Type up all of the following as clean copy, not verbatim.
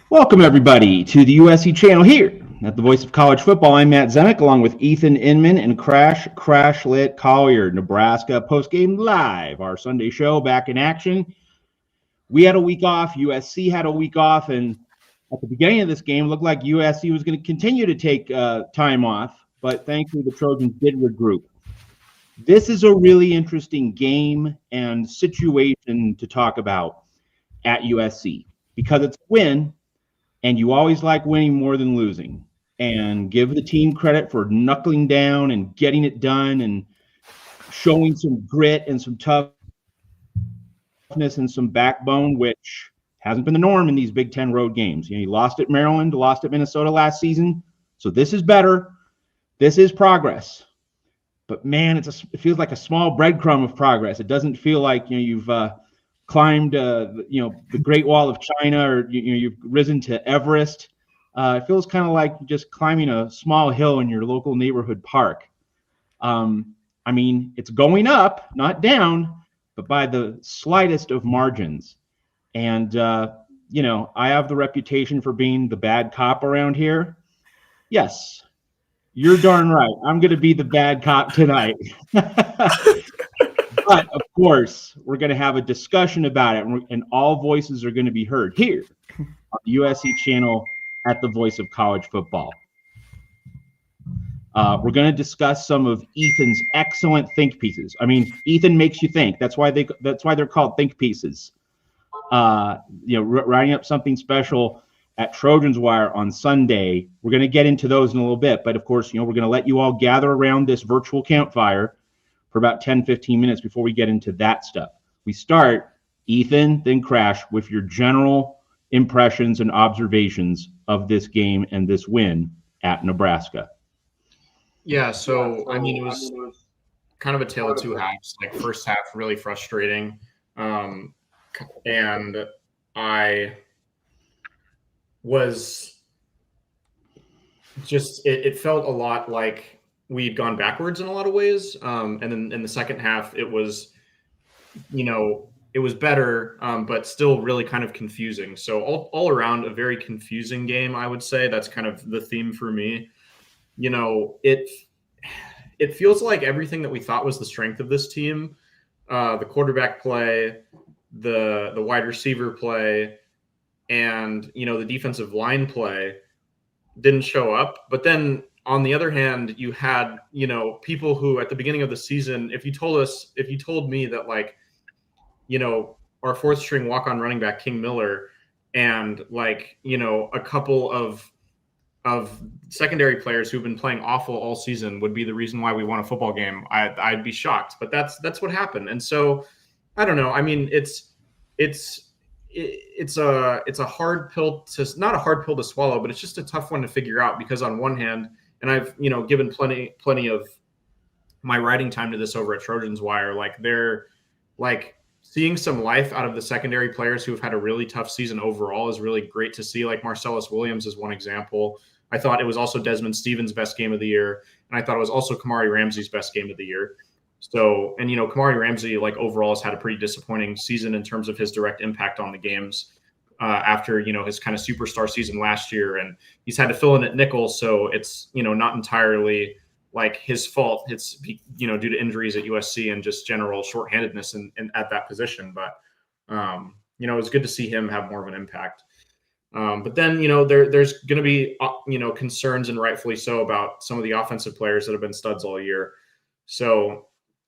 Welcome, everybody, to the USC channel here at the Voice of College Football. I'm Matt Zemek, along with Ethan Inman and Crashlit Collier, Nebraska Postgame Live, our Sunday show back in action. We had a week off. USC had a week off, and at the beginning of this game, it looked like USC was going to continue to take time off, but thankfully the Trojans did regroup. This is a really interesting game and situation to talk about at USC because it's a win. And you always like winning more than losing. And give the team credit for knuckling down and getting it done and showing some grit and some toughness and some backbone, which hasn't been the norm in these Big Ten road games. You lost at Maryland, lost at Minnesota last season. So this is better. This is progress. But, man, it feels like a small breadcrumb of progress. It doesn't feel like you've climbed the Great Wall of China, or you've risen to Everest. It feels kind of like just climbing a small hill in your local neighborhood park. It's going up, not down, but by the slightest of margins. And I have the reputation for being the bad cop around here. Yes, you're darn right. I'm going to be the bad cop tonight. But, of course, we're going to have a discussion about it, and all voices are going to be heard here on the USC channel at the Voice of College Football. We're going to discuss some of Ethan's excellent think pieces. Ethan makes you think. That's why they're called think pieces. Writing up something special at Trojans Wire on Sunday. We're going to get into those in a little bit, but of course, we're going to let you all gather around this virtual campfire for about 10, 15 minutes before we get into that stuff. We start, Ethan, then Crash, with your general impressions and observations of this game and this win at Nebraska. Yeah, so it was kind of a tale of two halves. Like, first half really frustrating, and I was just it felt a lot like we'd gone backwards in a lot of ways. And then in the second half, it was better, but still really kind of confusing. So all around, a very confusing game, I would say. That's kind of the theme for me. It feels like everything that we thought was the strength of this team, the quarterback play, the wide receiver play, and, the defensive line play didn't show up. But then, on the other hand, you had, people who at the beginning of the season, if you told me that, like, our fourth string walk-on running back, King Miller, and a couple of secondary players who've been playing awful all season would be the reason why we won a football game, I'd be shocked. But that's what happened. And so, I don't know. It's a hard pill not a hard pill to swallow, but it's just a tough one to figure out, because on one hand, and I've, given plenty of my writing time to this over at Trojans Wire, they're seeing some life out of the secondary players who have had a really tough season overall is really great to see. Like Marcellus Williams is one example. I thought it was also Desmond Stevens' best game of the year, and I thought it was also Kamari Ramsey's best game of the year. So, and Kamari Ramsey, overall, has had a pretty disappointing season in terms of his direct impact on the games. After, his kind of superstar season last year, and he's had to fill in at nickel. So it's, not entirely his fault. It's, due to injuries at USC and just general shorthandedness in at that position. But, it's good to see him have more of an impact. But then, there's going to be, concerns, and rightfully so, about some of the offensive players that have been studs all year. So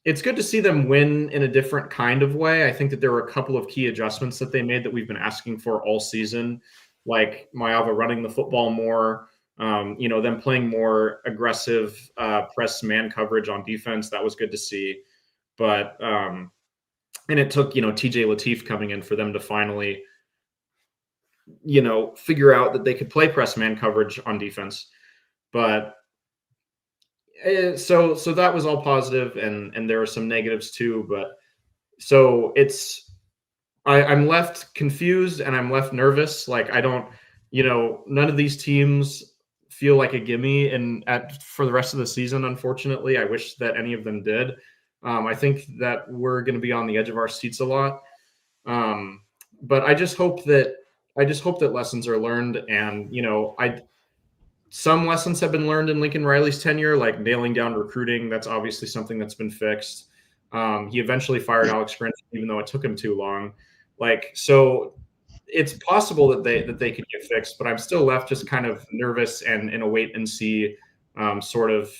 it's good to see them win in a different kind of way. I think that there were a couple of key adjustments that they made that we've been asking for all season, like Maeva running the football more, them playing more aggressive press man coverage on defense. That was good to see. But and it took, TJ Lateef coming in for them to finally, figure out that they could play press man coverage on defense. But so that was all positive, and there were some negatives too. But so I'm left confused, and I'm left nervous. I don't, none of these teams feel like a gimme for the rest of the season. Unfortunately, I wish that any of them did. I think that we're going to be on the edge of our seats a lot. But I just hope that I just hope that lessons are learned. And, some lessons have been learned in Lincoln Riley's tenure, like nailing down recruiting. That's obviously something that's been fixed. He eventually fired Alex Grinch, even though it took him too long. So it's possible that they could get fixed, but I'm still left just kind of nervous and in a wait and see sort of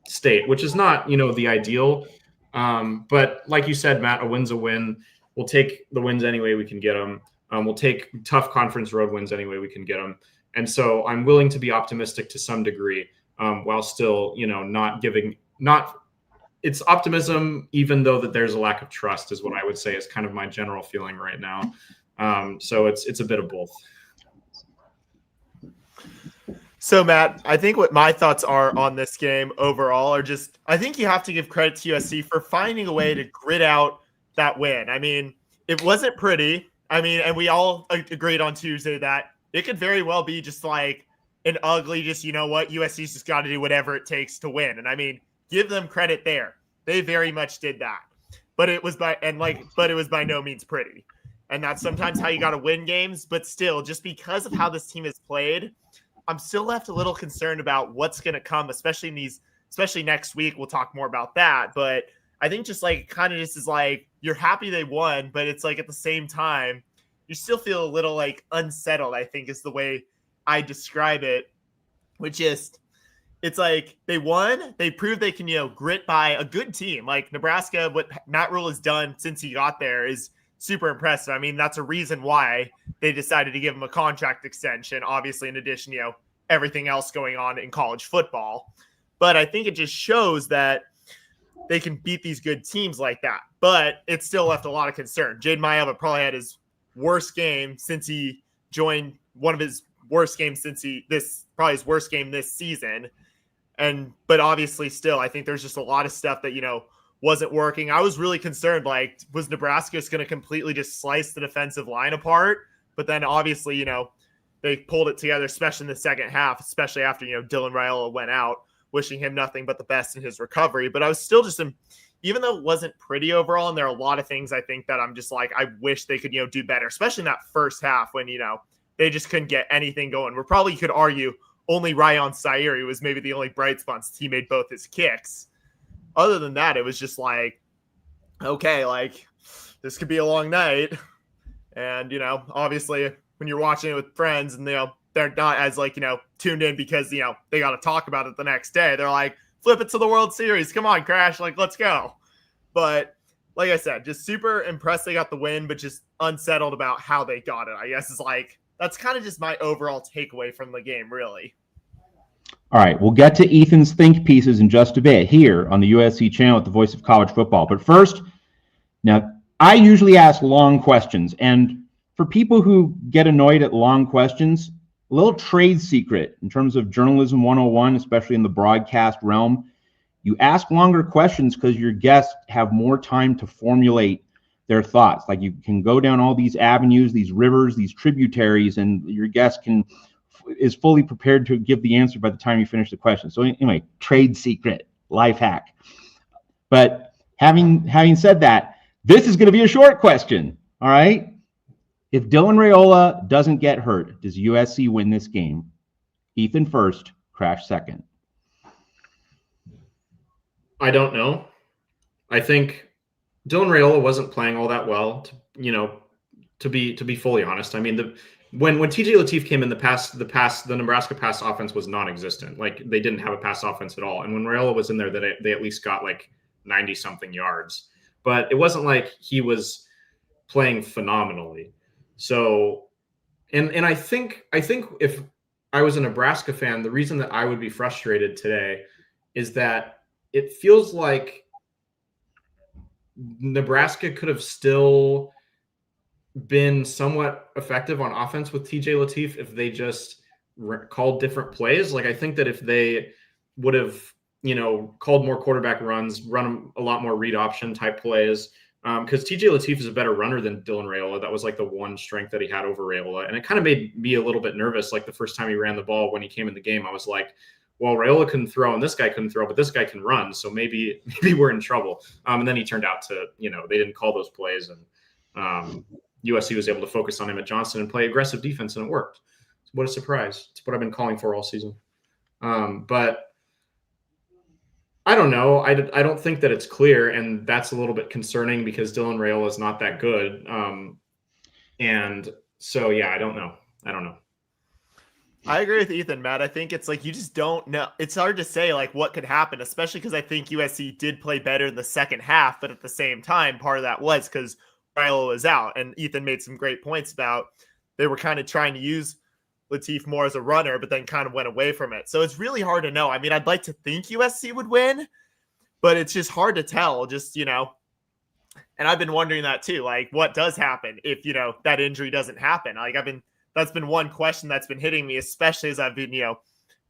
state, which is not, the ideal. But like you said, Matt, a win's a win. We'll take the wins any way we can get them. We'll take tough conference road wins any way we can get them. And so I'm willing to be optimistic to some degree, while still, it's optimism, even though that there's a lack of trust, is what I would say is kind of my general feeling right now. So it's a bit of both. So, Matt, I think what my thoughts are on this game overall are just, I think you have to give credit to USC for finding a way to grit out that win. I mean, it wasn't pretty. I mean, and we all agreed on Tuesday that it could very well be just like an ugly, just, USC's just got to do whatever it takes to win. And I mean, give them credit there. They very much did that. But it was by no means pretty. And that's sometimes how you got to win games. But still, just because of how this team has played, I'm still left a little concerned about what's going to come, especially next week. We'll talk more about that. But I think just like kind of just is like, you're happy they won, but it's like at the same time, you still feel a little like unsettled, I think is the way I describe it, which is it's like they won. They proved they can, grit by a good team like Nebraska. What Matt Rule has done since he got there is super impressive. I mean, that's a reason why they decided to give him a contract extension, obviously, in addition, everything else going on in college football. But I think it just shows that they can beat these good teams like that. But it still left a lot of concern. Jade Maeva probably had his worst game since he joined, one of his worst games since probably his worst game this season. But obviously still, I think there's just a lot of stuff that, wasn't working. I was really concerned, like, was Nebraska just going to completely just slice the defensive line apart? But then obviously, they pulled it together, especially in the second half, especially after, Dylan Raiola went out, wishing him nothing but the best in his recovery. But I was still just, even though it wasn't pretty overall, and there are a lot of things I think that I'm just like, I wish they could, do better, especially in that first half when, they just couldn't get anything going. Where probably you could argue only Ryan Sairi was maybe the only bright spot since he made both his kicks. Other than that, it was just like, okay, like this could be a long night. And, obviously when you're watching it with friends and, they're not as like, tuned in because, they got to talk about it the next day. They're like, flip it to the World Series. Come on, Crash. Like, let's go. But like I said, just super impressed they got the win, but just unsettled about how they got it. I guess is like, that's kind of just my overall takeaway from the game, really. All right, we'll get to Ethan's think pieces in just a bit here on the USC channel at the Voice of College Football. But first, now, I usually ask long questions. And for people who get annoyed at long questions, a little trade secret in terms of journalism 101, especially in the broadcast realm, you ask longer questions because your guests have more time to formulate their thoughts. Like you can go down all these avenues, these rivers, these tributaries, and your guest is fully prepared to give the answer by the time you finish the question. So anyway, trade secret, life hack. But having said that, this is going to be a short question. All right. If Dylan Raiola doesn't get hurt, does USC win this game? Ethan first, Crash second. I don't know. I think Dylan Raiola wasn't playing all that well, to be fully honest. I mean, when TJ Lateef came in, the Nebraska pass offense was non-existent. Like they didn't have a pass offense at all. And when Raiola was in there, they at least got like 90 something yards, but it wasn't like he was playing phenomenally. So, and I think if I was a Nebraska fan, the reason that I would be frustrated today is that it feels like Nebraska could have still been somewhat effective on offense with TJ Lateef if they just called different plays. Like I think that if they would have, called more quarterback runs, run a lot more read option type plays, because TJ Lateef is a better runner than Dylan Raiola. That was like the one strength that he had over Raiola. And it kind of made me a little bit nervous. Like the first time he ran the ball when he came in the game, I was like, well, Raiola couldn't throw and this guy couldn't throw, but this guy can run. So maybe we're in trouble. And then he turned out to, they didn't call those plays. And USC was able to focus on him at Johnson and play aggressive defense, and it worked. What a surprise. It's what I've been calling for all season. But I don't know. I don't think that it's clear, and that's a little bit concerning because Dylan Raiola is not that good. And so, yeah, I don't know. I agree with Ethan, Matt. I think it's like you just don't know. It's hard to say like what could happen, especially because I think USC did play better in the second half, but at the same time, part of that was because Raiola was out, and Ethan made some great points about they were kind of trying to use Latif more as a runner, but then kind of went away from it. So it's really hard to know. I mean, I'd like to think USC would win, but it's just hard to tell. Just, and I've been wondering that too. Like, what does happen if, that injury doesn't happen? Like, that's been one question that's been hitting me, especially as I've been,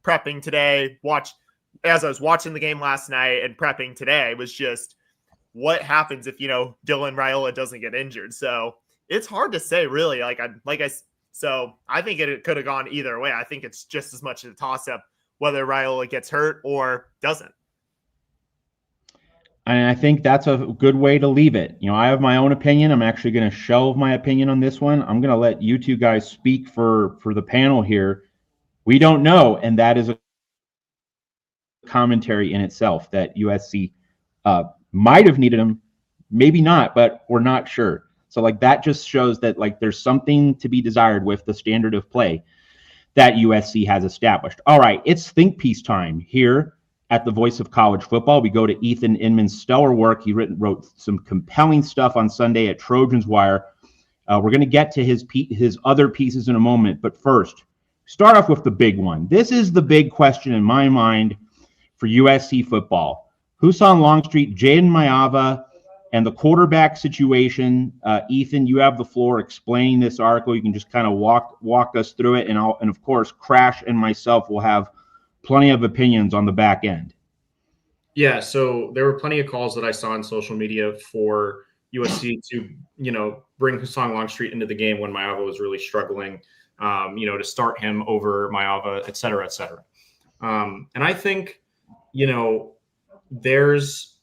prepping today, as I was watching the game last night and prepping today, was just what happens if, Dylan Raiola doesn't get injured. So it's hard to say really. So I think it could have gone either way. I think it's just as much a toss-up whether Raiola gets hurt or doesn't. And I think that's a good way to leave it. I have my own opinion. I'm actually going to shelve my opinion on this one. I'm going to let you two guys speak for the panel here. We don't know, and that is a commentary in itself that USC might have needed him, maybe not, but we're not sure. So that just shows that there's something to be desired with the standard of play that USC has established. All right, it's think piece time here at the Voice of College Football. We go to Ethan Inman's stellar work. He wrote some compelling stuff on Sunday at Trojans Wire. We're going to get to his other pieces in a moment, but first, start off with the big one. This is the big question in my mind for USC football. Husan Longstreet, Jaden Maiava, and the quarterback situation. Ethan, you have the floor explaining this article. You can just kind of walk us through it, and of course, Crash and myself will have plenty of opinions on the back end. Yeah, so there were plenty of calls that I saw on social media for USC to, bring Husan Longstreet into the game when Maiava was really struggling, to start him over Maiava, et cetera, et cetera. And I think, there's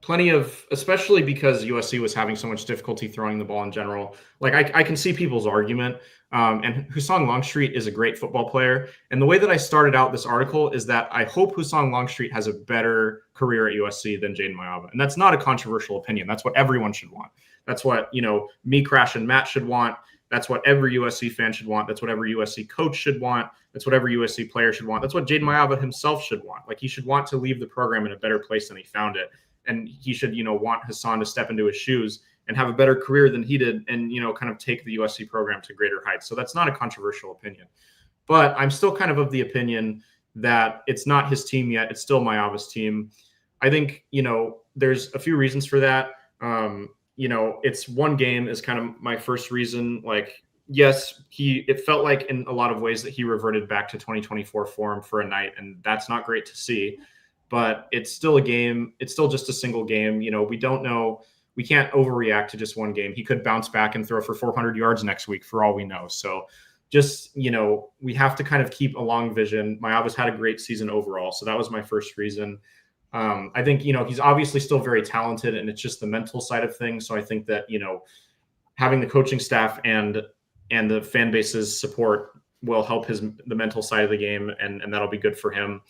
plenty of, especially because USC was having so much difficulty throwing the ball in general. I can see people's argument. And Husan Longstreet is a great football player. And the way that I started out this article is that I hope Husan Longstreet has a better career at USC than Jaden Maiava. And that's not a controversial opinion. That's what everyone should want. That's what, me, Crash, and Matt should want. That's what every USC fan should want. That's what every USC coach should want. That's what every USC player should want. That's what Jaden Maiava himself should want. He should want to leave the program in a better place than he found it. And he should, want Husan to step into his shoes and have a better career than he did and, kind of take the USC program to greater heights. So that's not a controversial opinion. But I'm still kind of the opinion that it's not his team yet. It's still Maiava's team. I think, there's a few reasons for that. It's one game is kind of my first reason. Yes, it felt like in a lot of ways that he reverted back to 2024 form for a night, and that's not great to see. But it's still a game. It's still just a single game. We don't know. We can't overreact to just one game. He could bounce back and throw for 400 yards next week for all we know. So just, we have to kind of keep a long vision. Maiava's had a great season overall. So that was my first reason. I think, he's obviously still very talented, and it's just the mental side of things. So I think that, having the coaching staff and the fan base's support will help the mental side of the game, and that'll be good for him.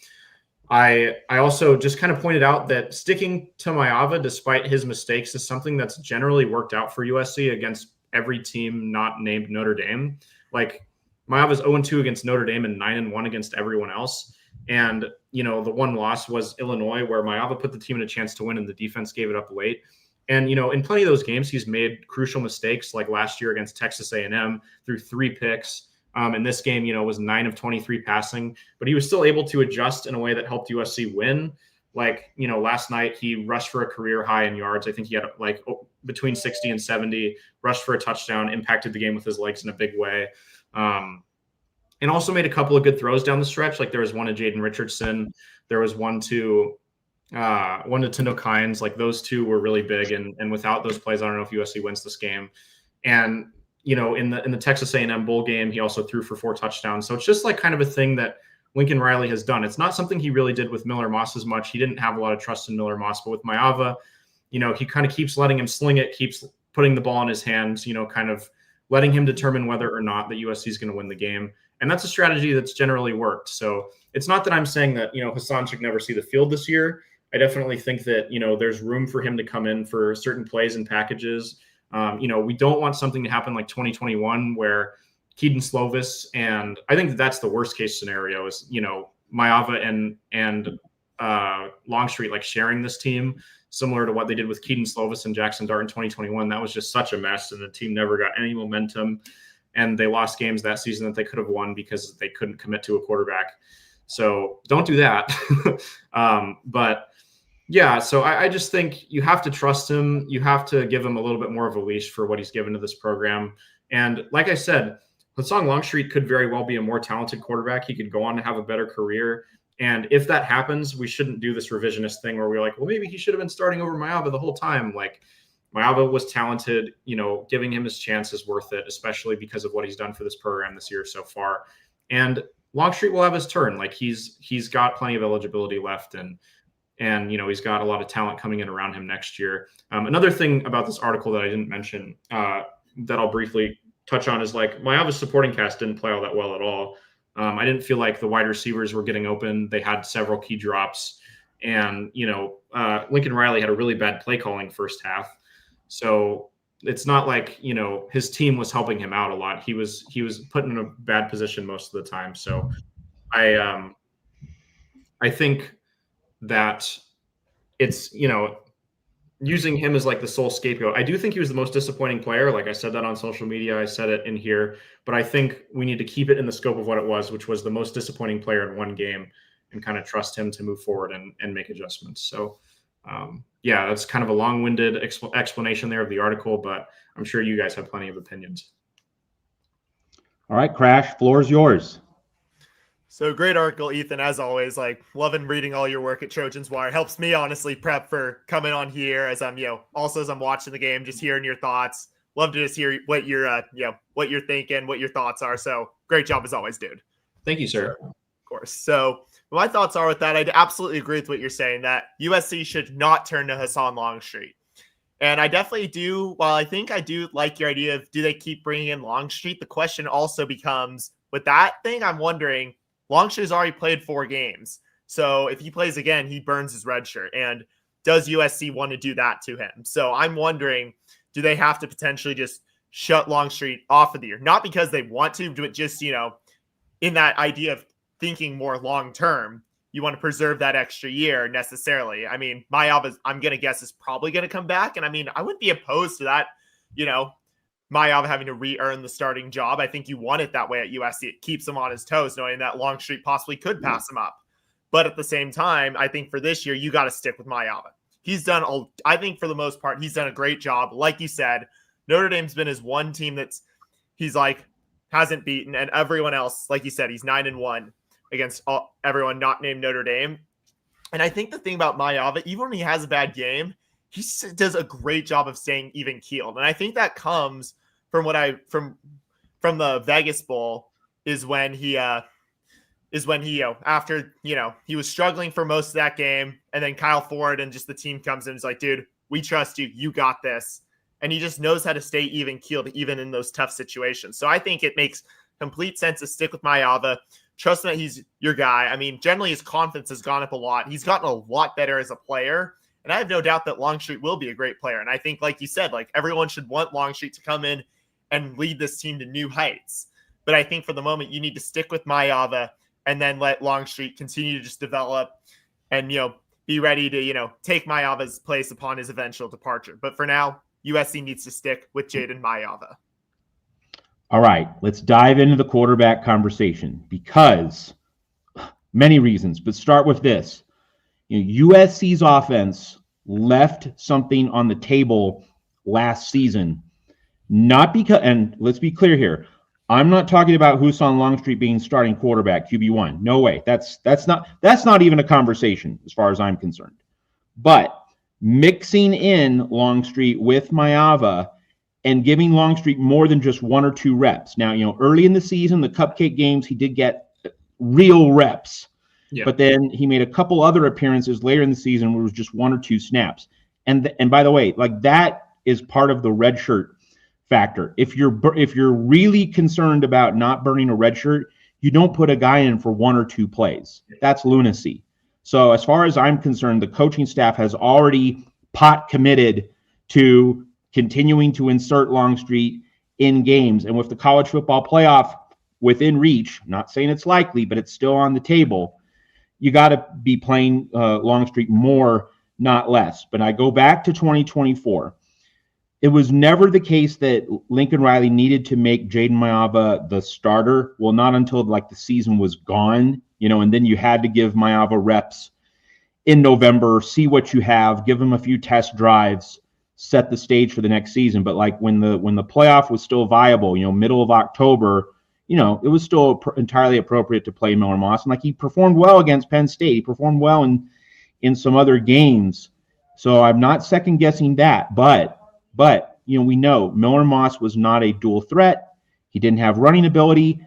I also just kind of pointed out that sticking to Maiava despite his mistakes is something that's generally worked out for USC against every team not named Notre Dame. Maiava's 0-2 against Notre Dame and 9-1 against everyone else. And, the one loss was Illinois, where Maiava put the team in a chance to win and the defense gave it up late. And, in plenty of those games, he's made crucial mistakes, like last year against Texas A&M, threw 3 picks. In this game, was 9 of 23 passing, but he was still able to adjust in a way that helped USC win. Last night he rushed for a career high in yards. I think he had between 60 and 70, rushed for a touchdown, impacted the game with his legs in a big way. And also made a couple of good throws down the stretch. There was one to Jaden Richardson. There was one to Tindall Kynes. Those two were really big. And without those plays, I don't know if USC wins this game. And, in the Texas A&M bowl game, he also threw for 4 touchdowns. So it's just kind of a thing that Lincoln Riley has done. It's not something he really did with Miller Moss as much. He didn't have a lot of trust in Miller Moss, but with Maiava, he kind of keeps letting him sling it, keeps putting the ball in his hands, kind of letting him determine whether or not that USC is going to win the game. And that's a strategy that's generally worked. So it's not that I'm saying that, Hassan should never see the field this year. I definitely think that, there's room for him to come in for certain plays and packages. We don't want something to happen like 2021 where Keaton Slovis, and I think that's the worst case scenario is, Maiava and Longstreet like sharing this team, similar to what they did with Keaton Slovis and Jackson Dart in 2021. That was just such a mess, and the team never got any momentum, and they lost games that season that they could have won because they couldn't commit to a quarterback. So don't do that. But yeah, so I just think you have to trust him. You have to give him a little bit more of a leash for what he's given to this program. And like I said, Hassan Longstreet could very well be a more talented quarterback. He could go on to have a better career. And if that happens, we shouldn't do this revisionist thing where we're like, well, maybe he should have been starting over Maiava the whole time. Like, Maiava was talented, giving him his chance is worth it, especially because of what he's done for this program this year so far. And Longstreet will have his turn. Like, he's got plenty of eligibility left, and he's got a lot of talent coming in around him next year. Another thing about this article that I didn't mention that I'll briefly touch on is like Maiava's supporting cast didn't play all that well at all. I didn't feel like the wide receivers were getting open. They had several key drops, and Lincoln Riley had a really bad play calling first half. So it's not like his team was helping him out a lot. He was put in a bad position most of the time. So I think that it's using him as like the sole scapegoat. I do think he was the most disappointing player. Like I said that on social media, I said it in here, but I think we need to keep it in the scope of what it was, which was the most disappointing player in one game, and kind of trust him to move forward and make adjustments. So yeah, that's kind of a long-winded explanation there of the article, but I'm sure you guys have plenty of opinions. All right, Crash, floor is yours. So great article, Ethan, as always. Like, loving reading all your work at Trojans Wire. Helps me honestly prep for coming on here as I'm, also as I'm watching the game, just hearing your thoughts. Love to just hear what you're, what you're thinking, what your thoughts are. So great job as always, dude. Thank you, sir. Of course. So my thoughts are with that. I absolutely agree with what you're saying, that USC should not turn to Hassan Longstreet. And I definitely do. While I think I do like your idea of, do they keep bringing in Longstreet? The question also becomes, with that thing, I'm wondering, Longstreet has already played 4 games. So if he plays again, he burns his red shirt. And does USC want to do that to him? So I'm wondering, do they have to potentially just shut Longstreet off of the year? Not because they want to, but just, in that idea of thinking more long-term, you want to preserve that extra year necessarily. I mean, Maiava, I'm going to guess, is probably going to come back. And I mean, I wouldn't be opposed to that, Maiava having to re-earn the starting job. I think you want it that way at USC. It keeps him on his toes, knowing that Longstreet possibly could pass him up. But at the same time, I think for this year, you got to stick with Maiava. I think for the most part, he's done a great job. Like you said, Notre Dame's been his one team hasn't beaten, and everyone else, like you said, he's 9-1 against everyone not named Notre Dame. And I think the thing about Maiava, even when he has a bad game, he does a great job of staying even keeled. And I think that comes from from the Vegas Bowl is when he after, he was struggling for most of that game. And then Kyle Ford and just the team comes in and is like, dude, we trust you. You got this. And he just knows how to stay even keeled, even in those tough situations. So I think it makes complete sense to stick with Maiava. Trust that he's your guy. I mean, generally his confidence has gone up a lot. He's gotten a lot better as a player. And I have no doubt that Longstreet will be a great player. And I think, like you said, like everyone should want Longstreet to come in and lead this team to new heights. But I think for the moment, you need to stick with Maiava and then let Longstreet continue to just develop and, be ready to, take Maiava's place upon his eventual departure. But for now, USC needs to stick with Jaden Maiava. All right, let's dive into the quarterback conversation because many reasons, but start with this. USC's offense left something on the table last season, not because, and let's be clear here, I'm not talking about Hassan Longstreet being starting quarterback, QB1. No way. That's not even a conversation as far as I'm concerned. But mixing in Longstreet with Maiava and giving Longstreet more than just 1 or 2 reps. Now, early in the season, the cupcake games, he did get real reps. Yeah. But then he made a couple other appearances later in the season where it was just 1 or 2 snaps. And by the way, like that is part of the red shirt factor. If you're really concerned about not burning a red shirt, you don't put a guy in for 1 or 2 plays. That's lunacy. So as far as I'm concerned, the coaching staff has already pot committed to continuing to insert Longstreet in games. And with the college football playoff within reach, not saying it's likely, but it's still on the table, you got to be playing Longstreet more, not less. But I go back to 2024. It was never the case that Lincoln Riley needed to make Jaden Mayava the starter. Well, not until like the season was gone, and then you had to give Mayava reps in November, see what you have, give him a few test drives, set the stage for the next season. But like when the playoff was still viable, middle of October, it was still entirely appropriate to play Miller Moss. And like he performed well against Penn State. He performed well in some other games. So I'm not second guessing that. But we know Miller Moss was not a dual threat. He didn't have running ability.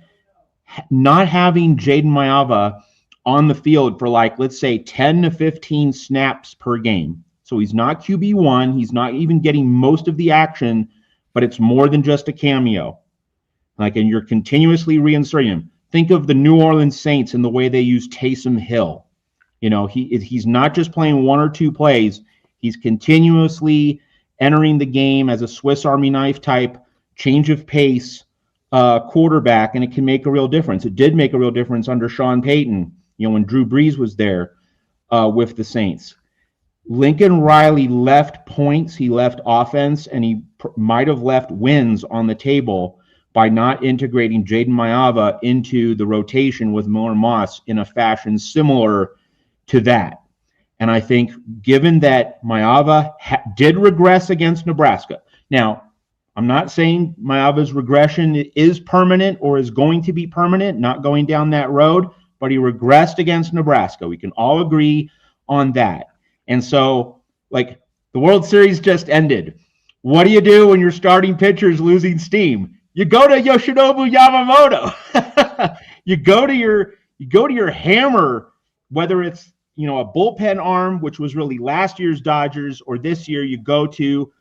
Not having Jaden Mayava on the field for let's say 10 to 15 snaps per game. So he's not QB1. He's not even getting most of the action, but it's more than just a cameo. And you're continuously reinserting him. Think of the New Orleans Saints and the way they use Taysom Hill. He's not just playing 1 or 2 plays. He's continuously entering the game as a Swiss Army knife type change of pace quarterback, and it can make a real difference. It did make a real difference under Sean Payton, when Drew Brees was there with the Saints. Lincoln Riley left points, he left offense, and he might have left wins on the table by not integrating Jaden Mayava into the rotation with Miller Moss in a fashion similar to that. And I think given that Mayava did regress against Nebraska. Now, I'm not saying Mayava's regression is permanent or is going to be permanent, not going down that road, but he regressed against Nebraska. We can all agree on that. And so, the World Series just ended. What do you do when your starting pitcher is losing steam? You go to Yoshinobu Yamamoto. you go to your hammer, whether it's a bullpen arm, which was really last year's Dodgers, or this year you go to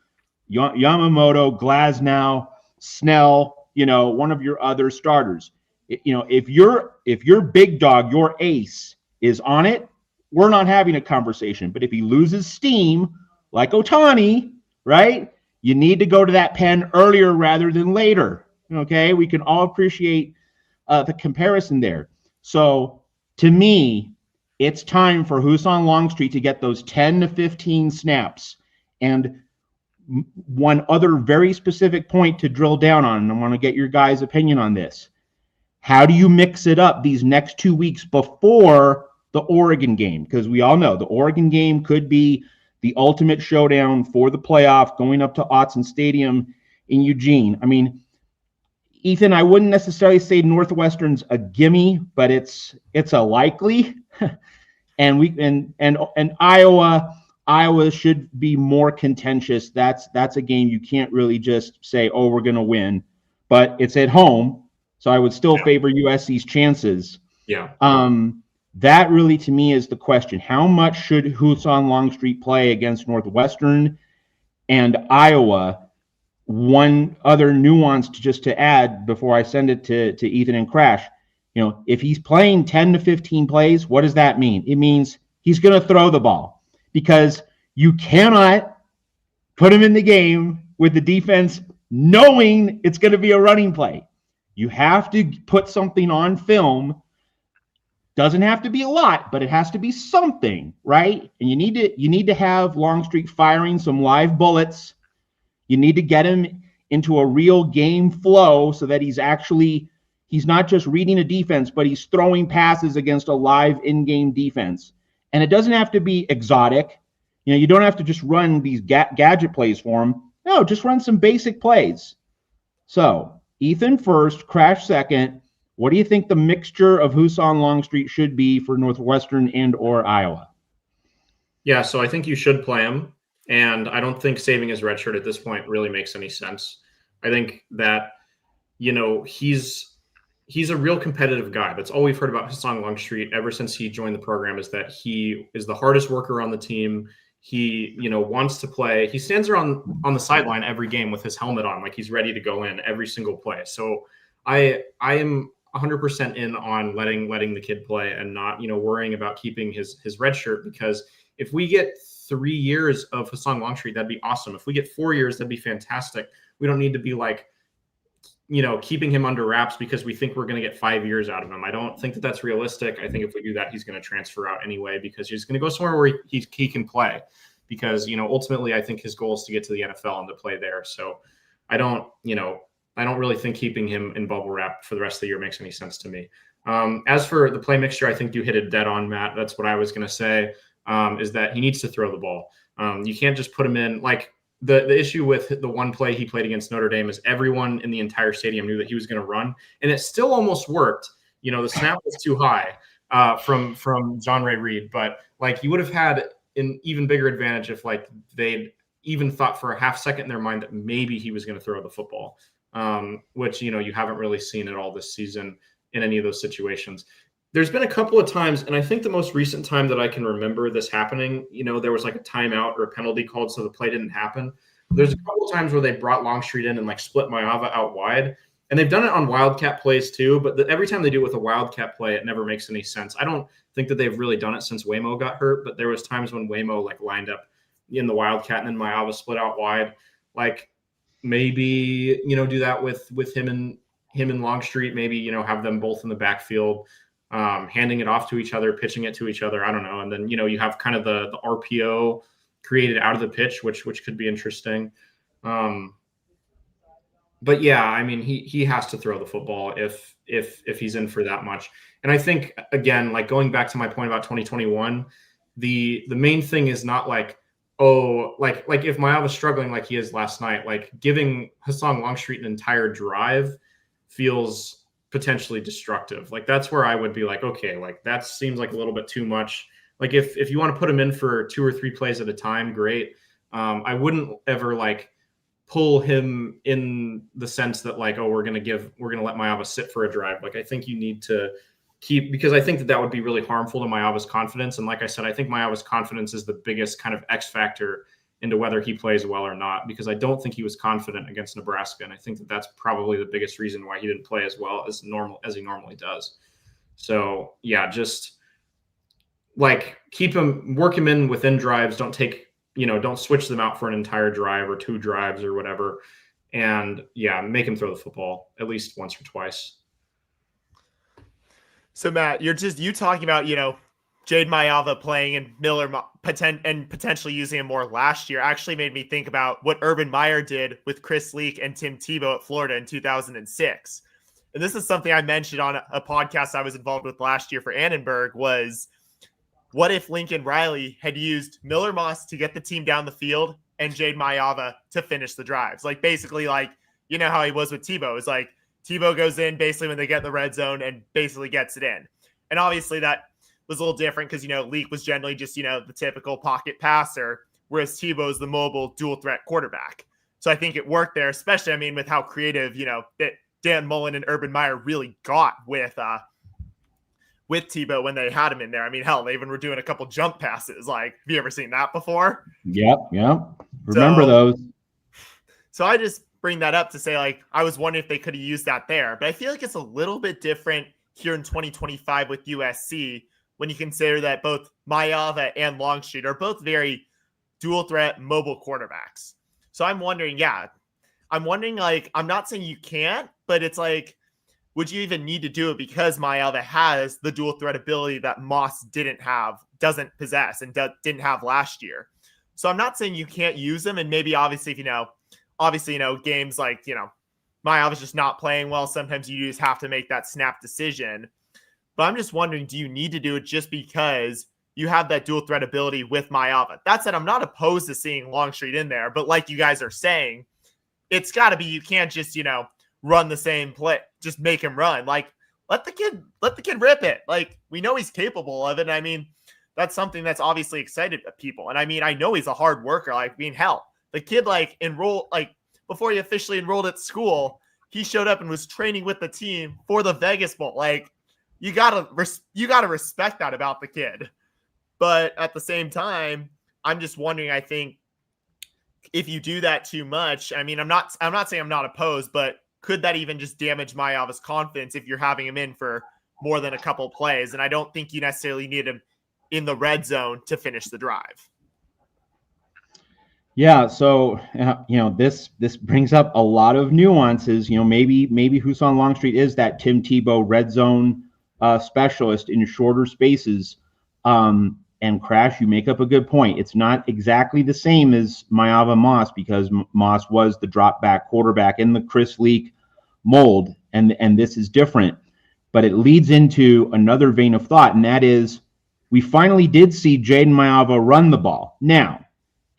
Yamamoto, Glasnow, Snell, one of your other starters. If your big dog, your ace, is on it, we're not having a conversation. But if he loses steam, like Ohtani, right, you need to go to that pen earlier rather than later. Okay, we can all appreciate the comparison there. So to me, it's time for Husan Longstreet to get those 10 to 15 snaps. And one other very specific point to drill down on, and I want to get your guys' opinion on this. How do you mix it up these next 2 weeks before the Oregon game? Because we all know the Oregon game could be the ultimate showdown for the playoff going up to Autzen Stadium in Eugene. I mean, Ethan, I wouldn't necessarily say Northwestern's a gimme, but it's a likely. and Iowa should be more contentious. That's a game you can't really just say, oh, we're going to win, but it's at home. So I would still favor USC's chances. Yeah. That really, to me, is the question. How much should Husan Longstreet play against Northwestern and Iowa? One other nuance to add before I send it to Ethan and Crash. If he's playing 10 to 15 plays, what does that mean? It means he's going to throw the ball, because you cannot put him in the game with the defense knowing it's going to be a running play. You have to put something on film. Doesn't have to be a lot, but it has to be something, right? And you need to have Longstreet firing some live bullets. You need to get him into a real game flow so that he's not just reading a defense, but he's throwing passes against a live in-game defense. And it doesn't have to be exotic. You don't have to just run these gadget plays for him. No, just run some basic plays. So, Ethan first, Crash second. What do you think the mixture of Husan Longstreet should be for Northwestern and or Iowa? Yeah, so I think you should play him. And I don't think saving his red shirt at this point really makes any sense. I think that, he's a real competitive guy. That's all we've heard about Husan Longstreet ever since he joined the program, is that he is the hardest worker on the team. He, wants to play. He stands there on the sideline every game with his helmet on, like he's ready to go in every single play. So I am 100% in on letting the kid play and not, worrying about keeping his red shirt, because if we get 3 years of Hassan Longstreet, that'd be awesome. If we get 4 years, that'd be fantastic. We don't need to be like, keeping him under wraps because we think we're going to get 5 years out of him. I don't think that that's realistic. I think if we do that, he's going to transfer out anyway, because he's going to go somewhere where he can play, because, ultimately I think his goal is to get to the NFL and to play there. So I don't really think keeping him in bubble wrap for the rest of the year makes any sense to me. As for the play mixture, I think you hit it dead on, Matt. That's what I was going to say, is that he needs to throw the ball. You can't just put him in like, the issue with the one play he played against Notre Dame is everyone in the entire stadium knew that he was going to run, and it still almost worked. The snap was too high from John Ray Reed, but like you would have had an even bigger advantage if like they'd even thought for a half second in their mind that maybe he was going to throw the football, which you haven't really seen at all this season in any of those situations. There's been a couple of times, and I think the most recent time that I can remember this happening, there was like a timeout or a penalty called, so the play didn't happen. There's a couple of times where they brought Longstreet in and like split Maava out wide, and they've done it on Wildcat plays too, but every time they do it with a Wildcat play, it never makes any sense. I don't think that they've really done it since Waymo got hurt, but there was times when Waymo like lined up in the Wildcat and then Maava split out wide. Like maybe, do that with him and Longstreet, maybe, have them both in the backfield, handing it off to each other, pitching it to each other. I don't know. And then, you have kind of the RPO created out of the pitch, which could be interesting. But yeah, I mean, he has to throw the football if he's in for that much. And I think, again, like going back to my point about 2021, the main thing is not like, like if Maava's struggling like he is last night, like giving Hassan Longstreet an entire drive feels potentially destructive. Like that's where I would be like, okay, like that seems like a little bit too much. Like if you want to put him in for 2 or 3 plays at a time, great. I wouldn't ever like pull him in the sense that like, we're going to let Maava sit for a drive. Like I think you need to keep, because I think that would be really harmful to Maava's confidence. And like I said, I think Maava's confidence is the biggest kind of X factor into whether he plays well or not, because I don't think he was confident against Nebraska. And I think that that's probably the biggest reason why he didn't play as well as he normally does. So yeah, just like work him in within drives. Don't don't switch them out for an entire drive or 2 drives or whatever. And yeah, make him throw the football at least once or twice. So Matt, you talking about, Jade Maava playing and Miller and potentially using him more last year actually made me think about what Urban Meyer did with Chris Leak and Tim Tebow at Florida in 2006. And this is something I mentioned on a podcast I was involved with last year for Annenberg, was what if Lincoln Riley had used Miller Moss to get the team down the field and Jade Maava to finish the drives? Like basically like, how he was with Tebow. It's like Tebow goes in basically when they get in the red zone and basically gets it in. And obviously that was a little different because, Leak was generally just, the typical pocket passer, whereas Tebow is the mobile dual threat quarterback. So I think it worked there, especially, with how creative, that Dan Mullen and Urban Meyer really got with Tebow when they had him in there. I mean, hell, they even were doing a couple jump passes. Like, have you ever seen that before? Yep. Remember those. So I just bring that up to say, like, I was wondering if they could have used that there. But I feel like it's a little bit different here in 2025 with USC, when you consider that both Maava and Longstreet are both very dual threat mobile quarterbacks. So I'm wondering, like, I'm not saying you can't, but it's like, would you even need to do it because Maava has the dual threat ability that Moss doesn't possess and didn't have last year. So I'm not saying you can't use them. And maybe obviously, if games like, Maava's just not playing well, sometimes you just have to make that snap decision. But I'm just wondering, do you need to do it just because you have that dual threat ability with Maava? That said, I'm not opposed to seeing Longstreet in there, but like you guys are saying, it's got to be, you can't just, run the same play, just make him run. Like, let the kid rip it. Like, we know he's capable of it. I mean, that's something that's obviously excited people. And I mean, I know he's a hard worker. Like, hell, the kid before he officially enrolled at school, he showed up and was training with the team for the Vegas Bowl. Like, you gotta respect that about the kid. But at the same time, I'm just wondering, I think if you do that too much, I mean, I'm not saying I'm not opposed, but could that even just damage Maiyava's confidence if you're having him in for more than a couple plays? And I don't think you necessarily need him in the red zone to finish the drive. Yeah, so this brings up a lot of nuances. Maybe Husan Longstreet is that Tim Tebow red zone specialist in shorter spaces. And Crash, you make up a good point. It's not exactly the same as Maiyava Moss, because Moss was the drop back quarterback in the Chris Leak mold, and this is different. But it leads into another vein of thought, and that is we finally did see Jaden Maiyava run the ball. Now,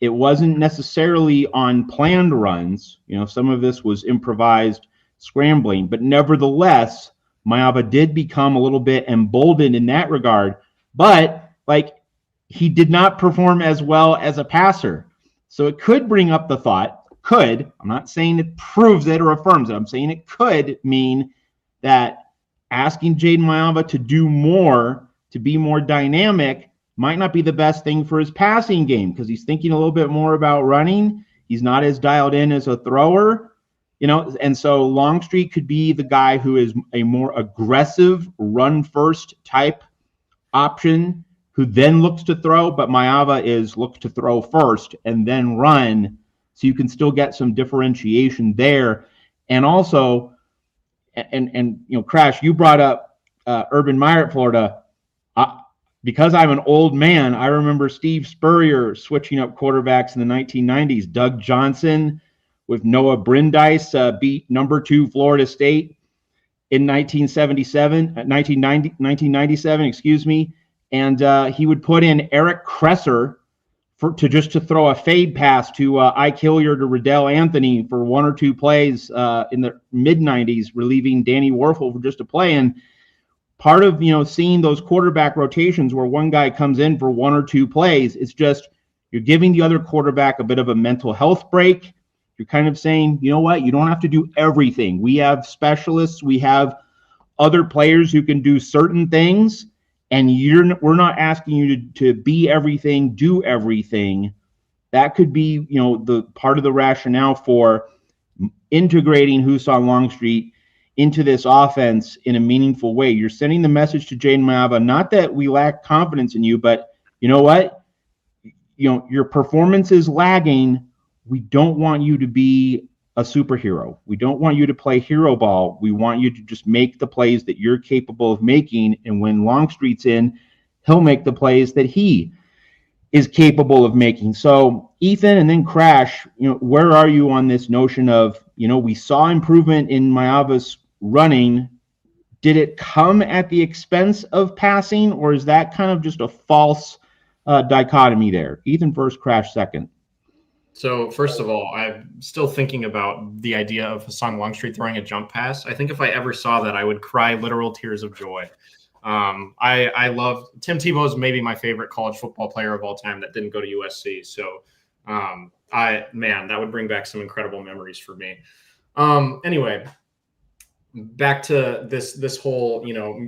it wasn't necessarily on planned runs. Some of this was improvised scrambling, but nevertheless, Maiyava did become a little bit emboldened in that regard. But he did not perform as well as a passer. So it could bring up the thought, I'm not saying it proves it or affirms it. I'm saying it could mean that asking Jaden Maiyava to do more, to be more dynamic, might not be the best thing for his passing game, because he's thinking a little bit more about running. He's not as dialed in as a thrower, and so Longstreet could be the guy who is a more aggressive run first type option, who then looks to throw, but Maiyava looks to throw first and then run, so you can still get some differentiation there. And also, Crash, you brought up Urban Meyer at Florida. Because I'm an old man, I remember Steve Spurrier switching up quarterbacks in the 1990s. Doug Johnson with Noah Brandeis beat number 2 Florida State in 1997, excuse me. And he would put in Eric Kresser to throw a fade pass to Ike Hilliard or Riddell Anthony for 1 or 2 plays in the mid-90s, relieving Danny Warfel for just a play. And part of seeing those quarterback rotations where one guy comes in for 1 or 2 plays, it's just you're giving the other quarterback a bit of a mental health break. You're kind of saying, you know what, you don't have to do everything. We have specialists, we have other players who can do certain things. And we're not asking you to be everything, do everything. That could be, the part of the rationale for integrating Husan Longstreet into this offense in a meaningful way. You're sending the message to Jaden Maiyava, not that we lack confidence in you, but you know what? Your performance is lagging. We don't want you to be a superhero. We don't want you to play hero ball. We want you to just make the plays that you're capable of making. And when Longstreet's in, he'll make the plays that he is capable of making. So Ethan and then Crash, where are you on this notion of, we saw improvement in Maiyava's running. Did it come at the expense of passing, or is that kind of just a false dichotomy there? Ethan first, Crash second. So first of all, I'm still thinking about the idea of Husan Longstreet throwing a jump pass. I think if I ever saw that, I would cry literal tears of joy. I love Tim Tebow is maybe my favorite college football player of all time that didn't go to USC. So that would bring back some incredible memories for me. Anyway, back to this whole,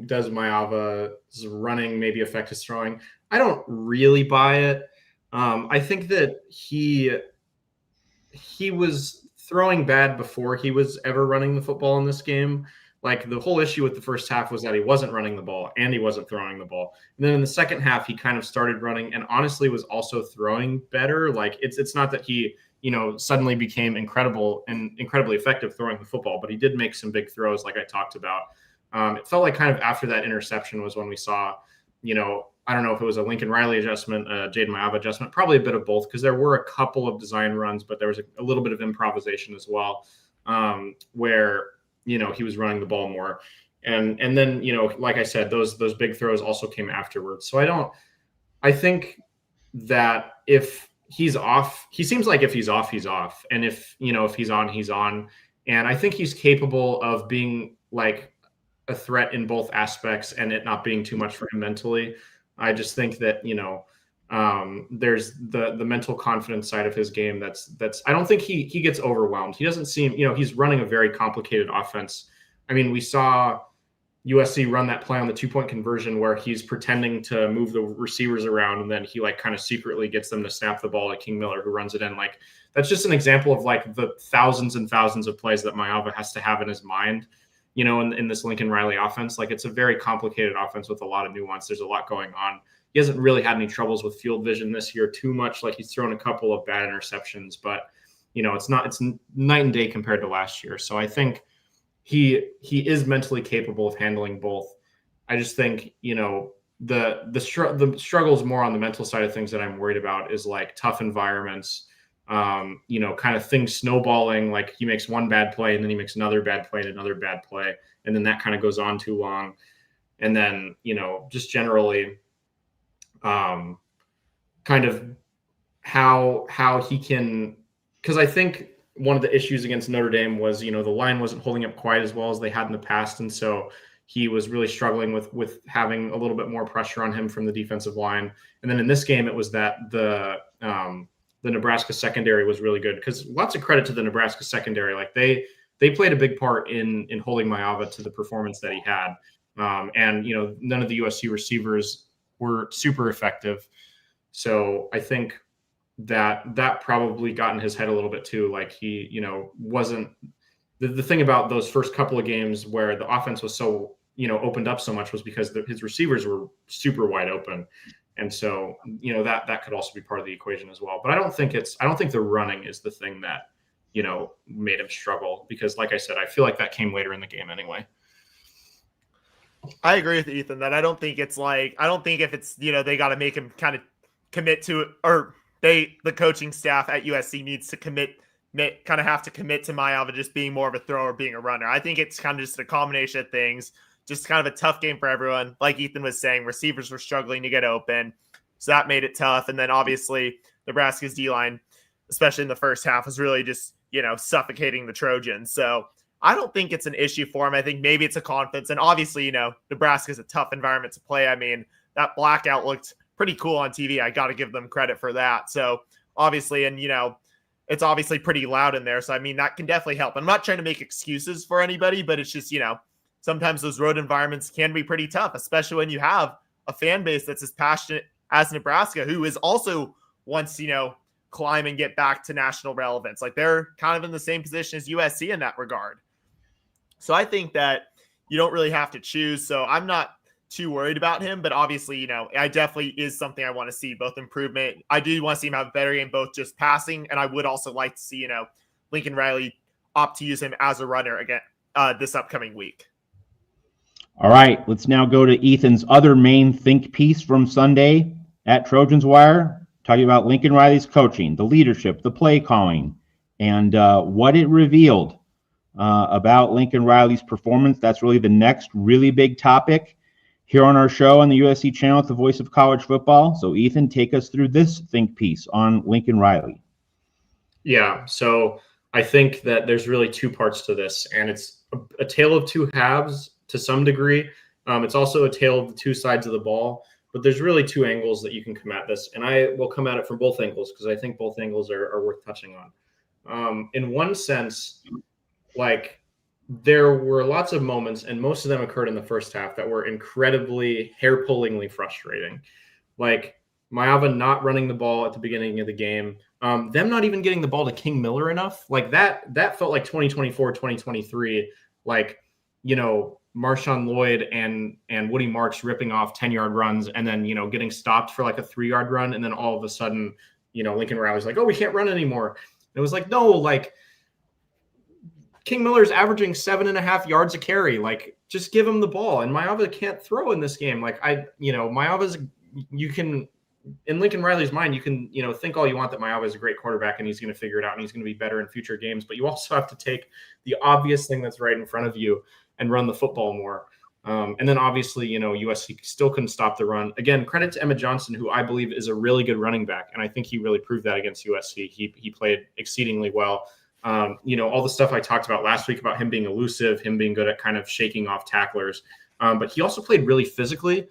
does Maiyava's running maybe affect his throwing? I don't really buy it. I think that he was throwing bad before he was ever running the football in this game. Like, the whole issue with the first half was that he wasn't running the ball and he wasn't throwing the ball. And then in the second half, he kind of started running and honestly was also throwing better. Like, it's not that he, suddenly became incredibly effective throwing the football, but he did make some big throws like I talked about. It felt like kind of after that interception was when we saw, I don't know if it was a Lincoln Riley adjustment, a Jaden Maiyava adjustment, probably a bit of both, because there were a couple of design runs, but there was a little bit of improvisation as well, where, he was running the ball more. And then, like I said, those big throws also came afterwards. So I think that if he's off, he seems like if he's off, he's off. And if he's on, he's on. And I think he's capable of being like a threat in both aspects and it not being too much for him mentally. I just think that, there's the mental confidence side of his game. That's I don't think he gets overwhelmed. He doesn't seem, he's running a very complicated offense. I mean, we saw USC run that play on the 2-point conversion where he's pretending to move the receivers around, and then he like kind of secretly gets them to snap the ball to King Miller, who runs it in. Like, that's just an example of like the thousands and thousands of plays that Maiava has to have in his mind, in this Lincoln Riley offense. Like, it's a very complicated offense with a lot of nuance. There's a lot going on. He hasn't really had any troubles with field vision this year too much. Like, he's thrown a couple of bad interceptions, but it's night and day compared to last year. So I think he is mentally capable of handling both. I just think, the struggles more on the mental side of things that I'm worried about is like tough environments, kind of things snowballing. Like, he makes one bad play and then he makes another bad play and another bad play. And then that kind of goes on too long. And then, just generally, kind of how he can, because I think one of the issues against Notre Dame was, the line wasn't holding up quite as well as they had in the past. And so he was really struggling with having a little bit more pressure on him from the defensive line. And then in this game, it was that the Nebraska secondary was really good, because lots of credit to the Nebraska secondary. Like, they played a big part in holding Maiava to the performance that he had. And none of the USC receivers were super effective. So I think that probably got in his head a little bit too. Like, he, wasn't the thing about those first couple of games where the offense was so, opened up so much, was because his receivers were super wide open. And so, that could also be part of the equation as well. But I don't think the running is the thing that, made him struggle, because like I said, I feel like that came later in the game anyway. I agree with Ethan that I don't think if it's, they got to make him kind of commit to it, or the coaching staff at USC needs to have to commit to Maiava just being more of a thrower, being a runner. I think it's kind of just a combination of things, just kind of a tough game for everyone. Like Ethan was saying, receivers were struggling to get open, so that made it tough. And then obviously Nebraska's D-line, especially in the first half, was really just, suffocating the Trojans. So I don't think it's an issue for him. I think maybe it's a confidence. And obviously, Nebraska's a tough environment to play. I mean, that blackout looked pretty cool on TV. I got to give them credit for that. So obviously, and it's obviously pretty loud in there. So, I mean, that can definitely help. I'm not trying to make excuses for anybody, but it's just, sometimes those road environments can be pretty tough, especially when you have a fan base that's as passionate as Nebraska, who is also wants, climb and get back to national relevance. Like, they're kind of in the same position as USC in that regard. So I think that you don't really have to choose. So I'm not too worried about him, but obviously, I definitely is something I want to see, both improvement. I do want to see him have a better game, both just passing, and I would also like to see, Lincoln Riley opt to use him as a runner again this upcoming week. All right, let's now go to Ethan's other main think piece from Sunday at Trojans Wire, talking about Lincoln Riley's coaching, the leadership, the play calling, and what it revealed about Lincoln Riley's performance. That's really the next really big topic here on our show on the USC channel at the Voice of College Football. So, Ethan, take us through this think piece on Lincoln Riley. Yeah, so I think that there's really two parts to this, and it's a tale of two halves to some degree. It's also a tale of the two sides of the ball, but there's really two angles that you can come at this, and I will come at it from both angles because I think both angles are worth touching on. In one sense, like, there were lots of moments, and most of them occurred in the first half, that were incredibly hair-pullingly frustrating. Like, Maiava not running the ball at the beginning of the game, them not even getting the ball to King Miller enough. Like, that felt like 2024, 2023, like, Marshawn Lloyd and Woody Marks ripping off 10-yard runs and then, getting stopped for like a 3-yard run. And then all of a sudden, Lincoln Riley's like, oh, we can't run anymore. And it was like, no, like, King Miller's averaging 7.5 yards a carry. Like, just give him the ball. And Maiava can't throw in this game. Like, Maiava's, you can, in Lincoln Riley's mind, you can, think all you want that Maiava is a great quarterback and he's going to figure it out and he's going to be better in future games. But you also have to take the obvious thing that's right in front of you and run the football more. And then obviously, USC still couldn't stop the run. Again, credit to Emmett Johnson, who I believe is a really good running back. And I think he really proved that against USC. He played exceedingly well. All the stuff I talked about last week about him being elusive, him being good at kind of shaking off tacklers. But he also played really physically,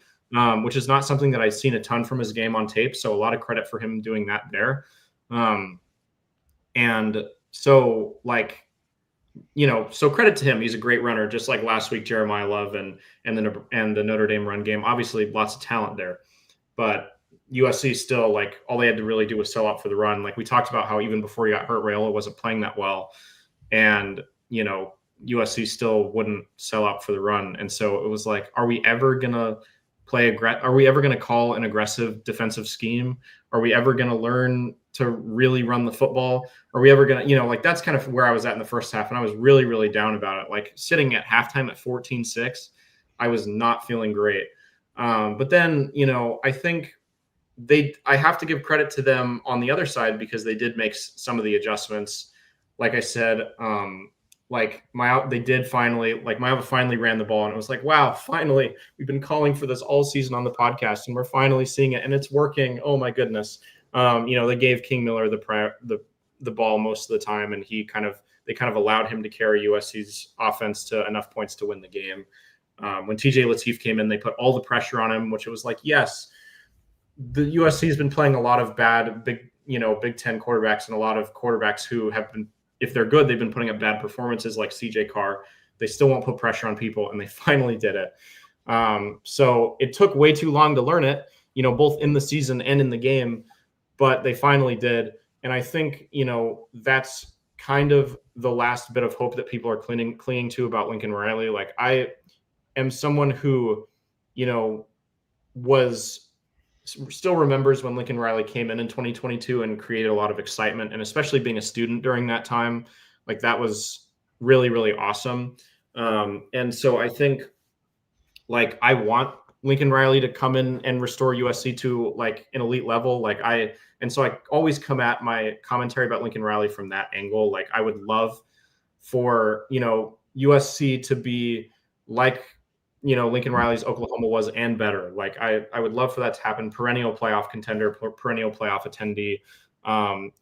which is not something that I've seen a ton from his game on tape. So a lot of credit for him doing that there. And so, like, so credit to him. He's a great runner, just like last week, Jeremiah Love and the Notre Dame run game. Obviously, lots of talent there, but USC still, like, all they had to really do was sell out for the run. Like we talked about how even before he got hurt, Raiola wasn't playing that well, and USC still wouldn't sell out for the run. And so it was like, are we ever gonna are we ever gonna call an aggressive defensive scheme? Are we ever gonna learn to really run the football? Are we ever gonna, like, that's kind of where I was at in the first half, and I was really, really down about it. Like sitting at halftime at 14-6, I was not feeling great. But then, I think I have to give credit to them on the other side because they did make some of the adjustments. Like I said, they did finally, like Maeva finally ran the ball, and it was like, wow, finally, we've been calling for this all season on the podcast, and we're finally seeing it, and it's working. Oh my goodness. They gave King Miller the ball most of the time, and they kind of allowed him to carry USC's offense to enough points to win the game. When TJ Lateef came in, they put all the pressure on him, which it was like, yes, the USC has been playing a lot of bad Big Ten quarterbacks, and a lot of quarterbacks who have been, if they're good, they've been putting up bad performances like CJ Carr. They still won't put pressure on people, and they finally did it. So it took way too long to learn it, both in the season and in the game, but they finally did. And I think, that's kind of the last bit of hope that people are clinging to about Lincoln Riley. Like, I am someone who, still remembers when Lincoln Riley came in 2022 and created a lot of excitement, and especially being a student during that time, like that was really, really awesome. And so I think, like, I want Lincoln Riley to come in and restore USC to like an elite level. And so I always come at my commentary about Lincoln Riley from that angle. Like, I would love for, USC to be like, Lincoln Riley's Oklahoma was, and better. Like, I would love for that to happen. Perennial playoff contender, perennial playoff attendee.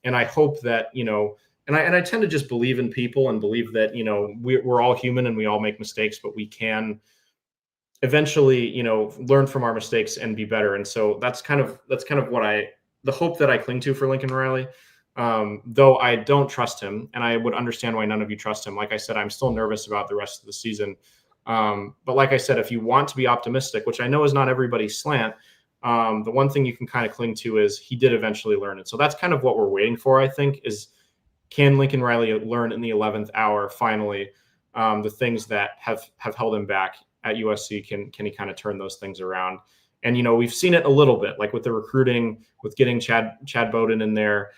And I hope that, and I tend to just believe in people and believe that, we're all human and we all make mistakes, but we can eventually, learn from our mistakes and be better. And so that's kind of what the hope that I cling to for Lincoln Riley. Though I don't trust him, and I would understand why none of you trust him. Like I said, I'm still nervous about the rest of the season. But like I said, if you want to be optimistic, which I know is not everybody's slant, the one thing you can kind of cling to is he did eventually learn it. So that's kind of what we're waiting for, I think, is can Lincoln Riley learn in the 11th hour finally the things that have held him back at USC? Can he kind of turn those things around? And, we've seen it a little bit, like with the recruiting, with getting Chad Bowden in there,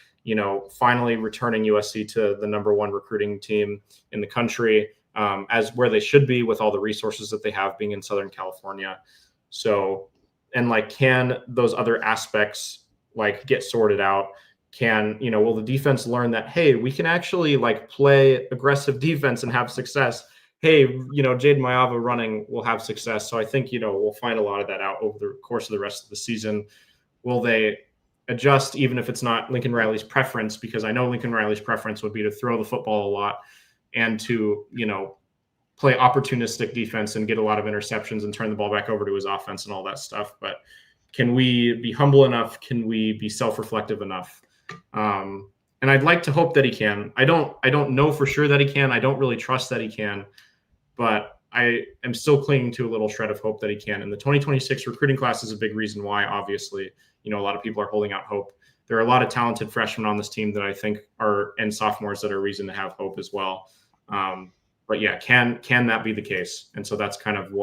finally returning USC to the number one recruiting team in the country, as where they should be with all the resources that they have being in Southern California. So, and like, can those other aspects like get sorted out? Will the defense learn that, hey, we can actually like play aggressive defense and have success? Hey, Jaden Maeva running will have success. So I think, we'll find a lot of that out over the course of the rest of the season. Will they adjust, even if it's not Lincoln Riley's preference? Because I know Lincoln Riley's preference would be to throw the football a lot and to, play opportunistic defense and get a lot of interceptions and turn the ball back over to his offense and all that stuff. But can we be humble enough? Can we be self-reflective enough? And I'd like to hope that he can. I don't know for sure that he can. I don't really trust that he can, but I am still clinging to a little shred of hope that he can. And the 2026 recruiting class is a big reason why, obviously. A lot of people are holding out hope. There are a lot of talented freshmen on this team that I think and sophomores that are reason to have hope as well. But yeah, can that be the case? And so that's kind of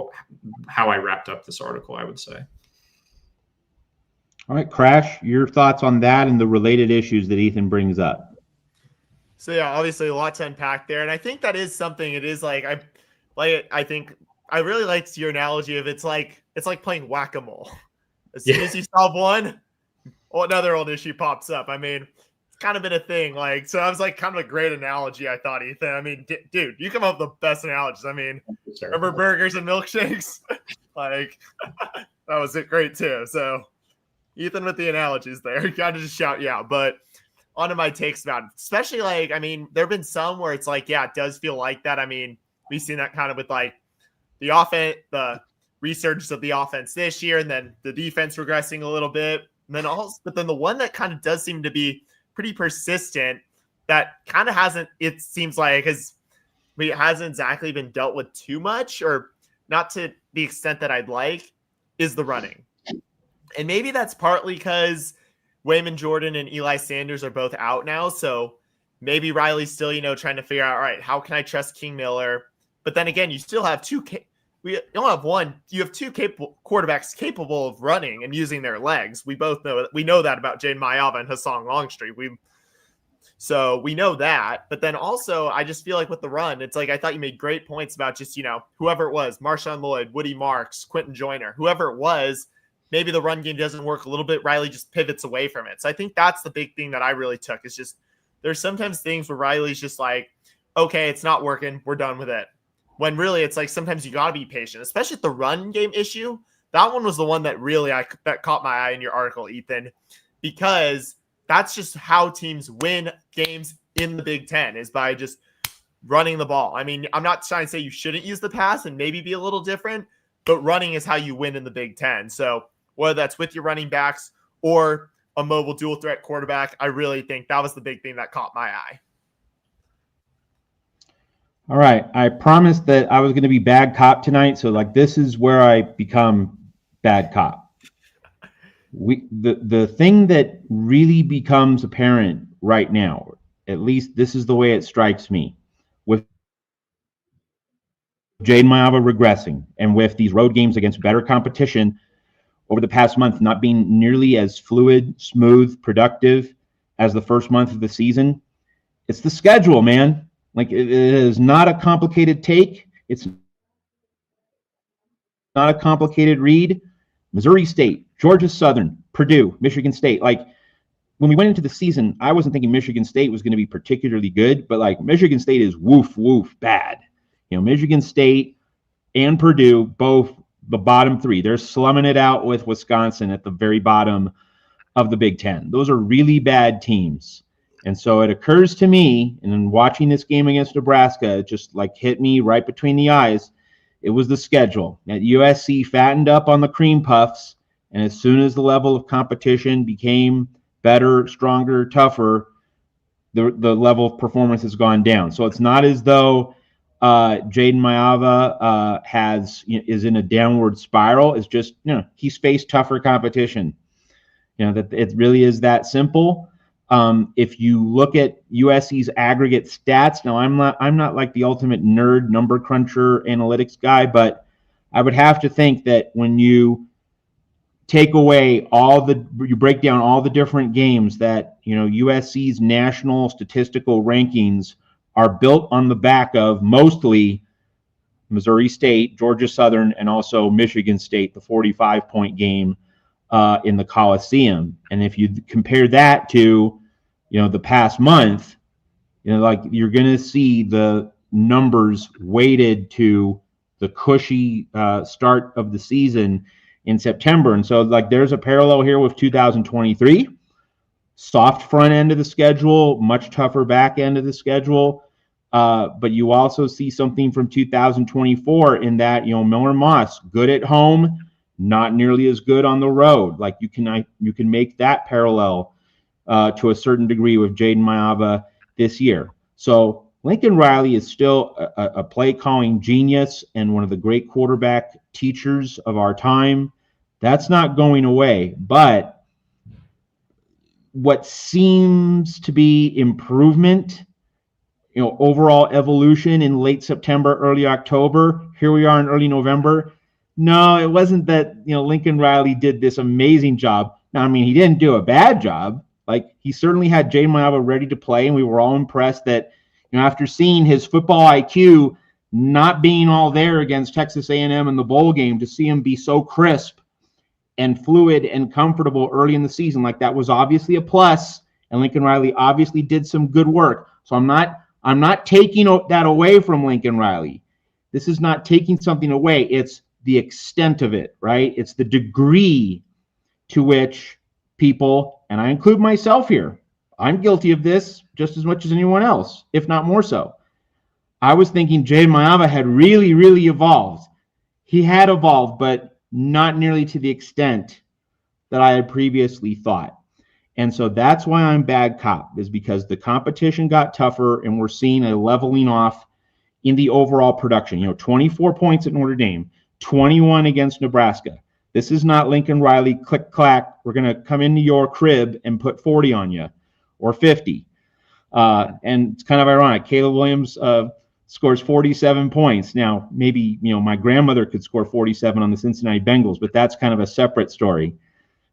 how I wrapped up this article, I would say. All right, Crash, your thoughts on that and the related issues that Ethan brings up. So yeah, obviously a lot to unpack there. And I think that is something, it is like, I think I really liked your analogy of it's like playing whack-a-mole. As soon as you solve one, another old issue pops up. I mean, it's kind of been a thing. Like, so I was like, kind of a great analogy, I thought, Ethan. I mean, dude, you come up with the best analogies. I mean, remember burgers and milkshakes? Like, that was great too. So Ethan with the analogies there, you got to just shout, yeah. But onto my takes about it, especially like, I mean, there have been some where it's like, yeah, it does feel like that. I mean, we've seen that kind of with like the offense, the resurgence of the offense this year, and then the defense regressing a little bit. And then also, but then the one that kind of does seem to be pretty persistent that kind of hasn't, it seems like, has it hasn't exactly been dealt with too much, or not to the extent that I'd like, is the running. And maybe that's partly because Wayman Jordan and Eli Sanders are both out now. So maybe Riley's still, trying to figure out, all right, how can I trust King Miller? But then again, you still have we don't have one. You have two quarterbacks capable of running and using their legs. We know that about Jaden Mayava and Hassan Longstreet. So we know that. But then also, I just feel like with the run, it's like I thought you made great points about just, whoever it was, Marshawn Lloyd, Woody Marks, Quentin Joyner, whoever it was, maybe the run game doesn't work a little bit. Riley just pivots away from it. So I think that's the big thing that I really took. Is just there's sometimes things where Riley's just like, okay, it's not working. We're done with it. When really it's like sometimes you got to be patient, especially at the run game issue. That one was the one that really that caught my eye in your article, Ethan, because that's just how teams win games in the Big Ten, is by just running the ball. I mean, I'm not trying to say you shouldn't use the pass and maybe be a little different, but running is how you win in the Big Ten. So whether that's with your running backs or a mobile dual threat quarterback, I really think that was the big thing that caught my eye. All right. I promised that I was going to be bad cop tonight. So this is where I become bad cop. The thing that really becomes apparent right now, at least this is the way it strikes me, with Jaden Mayava regressing and with these road games against better competition over the past month not being nearly as fluid, smooth, productive as the first month of the season, it's the schedule, man. Like, it is not a complicated take. It's not a complicated read. Missouri State, Georgia Southern, Purdue, Michigan State. Like, when we went into the season, I wasn't thinking Michigan State was going to be particularly good, but Michigan State is woof bad. Michigan State and Purdue, both the bottom three. They're slumming it out with Wisconsin at the very bottom of the Big Ten. Those are really bad teams. And so it occurs to me, and in watching this game against Nebraska, it just hit me right between the eyes. It was the schedule. At USC fattened up on the cream puffs, and as soon as the level of competition became better, stronger, tougher, the level of performance has gone down. So it's not as though Jaden Mayava is in a downward spiral. It's just, he's faced tougher competition. That it really is that simple. If you look at USC's aggregate stats, now I'm not like the ultimate nerd number cruncher analytics guy, but I would have to think that when you take away you break down all the different games that, USC's national statistical rankings are built on the back of mostly Missouri State, Georgia Southern, and also Michigan State, the 45-point game in the Coliseum. And if you compare that to, the past month, you're going to see the numbers weighted to the cushy start of the season in September. And so there's a parallel here with 2023. Soft front end of the schedule, much tougher back end of the schedule. But you also see something from 2024 in that, Miller Moss, good at home, not nearly as good on the road. You can make that parallel to a certain degree with Jaden Mayava this year. So Lincoln Riley is still a play calling genius and one of the great quarterback teachers of our time. That's not going away. But what seems to be improvement, overall evolution in late September, early October, here we are in early November. No, it wasn't that, Lincoln Riley did this amazing job. Now, he didn't do a bad job. He certainly had Jaden Mayava ready to play, and we were all impressed that, after seeing his football IQ not being all there against Texas A&M in the bowl game, to see him be so crisp and fluid and comfortable early in the season, that was obviously a plus, and Lincoln Riley obviously did some good work. So I'm not taking that away from Lincoln Riley. This is not taking something away. It's the extent of it, right? It's the degree to which people, and I include myself here, I'm guilty of this just as much as anyone else, if not more so. I was thinking Jaden Mayava had really, really evolved. He had evolved, but not nearly to the extent that I had previously thought. And so that's why I'm bad cop, is because the competition got tougher and we're seeing a leveling off in the overall production. 24 points at Notre Dame, 21 against Nebraska. This is not Lincoln Riley, click, clack, we're going to come into your crib and put 40 on you or 50. And it's kind of ironic. Caleb Williams scores 47 points. Now, maybe, my grandmother could score 47 on the Cincinnati Bengals, but that's kind of a separate story.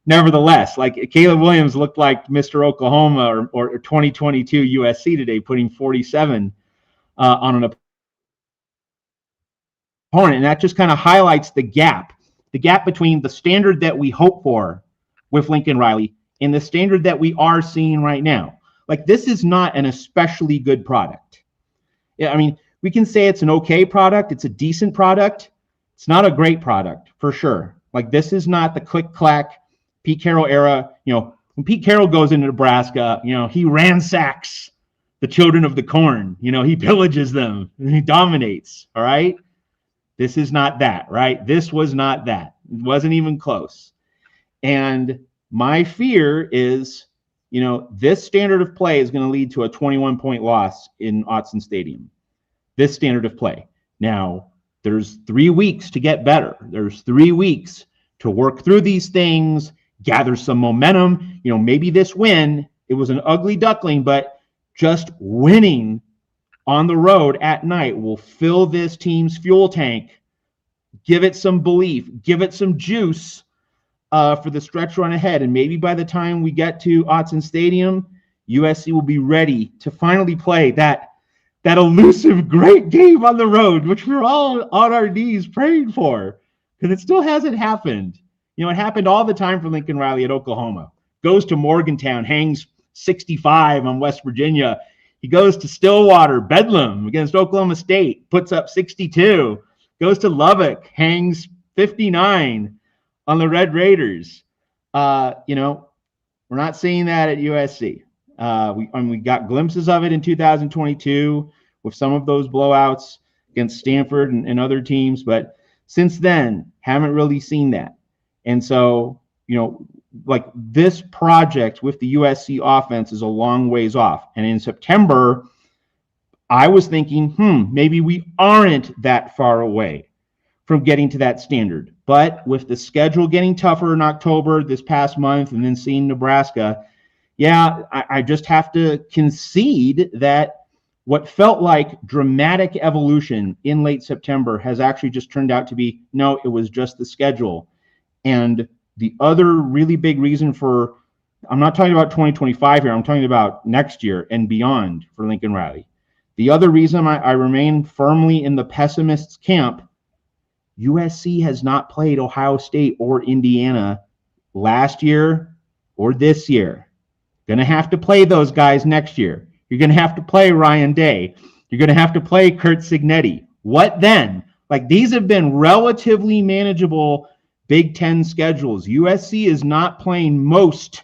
Nevertheless, like Caleb Williams looked like Mr. Oklahoma or 2022 USC today, putting 47 on an opponent. And that just kind of highlights the gap between the standard that we hope for with Lincoln Riley and the standard that we are seeing right now. Like, this is not an especially good product. Yeah, I mean, we can say it's an okay product. It's a decent product. It's not a great product, for sure. Like, this is not the click-clack Pete Carroll era. When Pete Carroll goes into Nebraska, he ransacks the children of the corn. He pillages them and he dominates, all right? This is not that, right? This was not that. It wasn't even close. And my fear is, this standard of play is going to lead to a 21-point loss in Autzen Stadium. This standard of play. Now, there's 3 weeks to get better. There's 3 weeks to work through these things, gather some momentum. Maybe this win, it was an ugly duckling, but just winning on the road at night will fill this team's fuel tank, give it some belief, give it some juice for the stretch run ahead. And maybe by the time we get to Autzen Stadium, USC will be ready to finally play that elusive great game on the road, which we're all on our knees praying for, because it still hasn't happened. It happened all the time for Lincoln Riley at Oklahoma. Goes to Morgantown, hangs 65 on West Virginia. He goes to Stillwater, Bedlam against Oklahoma State, puts up 62. Goes to Lubbock, hangs 59 on the Red Raiders. We're not seeing that at USC. We got glimpses of it in 2022 with some of those blowouts against Stanford and other teams, but since then, haven't really seen that. And so, like, this project with the USC offense is a long ways off. And in September, I was thinking, maybe we aren't that far away from getting to that standard. But with the schedule getting tougher in October this past month and then seeing Nebraska, I just have to concede that what felt like dramatic evolution in late September has actually just turned out to be, no, it was just the schedule. And the other really big reason for, I'm not talking about 2025 here, I'm talking about next year and beyond for Lincoln Riley. The other reason I remain firmly in the pessimist's camp, USC has not played Ohio State or Indiana last year or this year. Going to have to play those guys next year. You're going to have to play Ryan Day. You're going to have to play Kurt Cignetti. What then? Like, these have been relatively manageable Big Ten schedules. USC is not playing most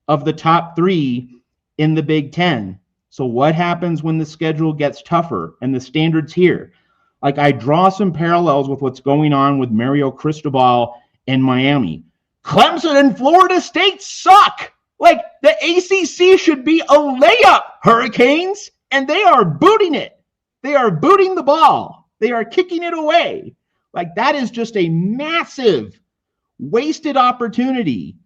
of the top 3 in the Big Ten. So what happens when the schedule gets tougher and the standard's here? Like, I draw some parallels with what's going on with Mario Cristobal in Miami. Clemson and Florida State suck. Like, the ACC should be a layup, Hurricanes, and they are booting it. They are booting the ball. They are kicking it away. Like, that is just a massive wasted opportunity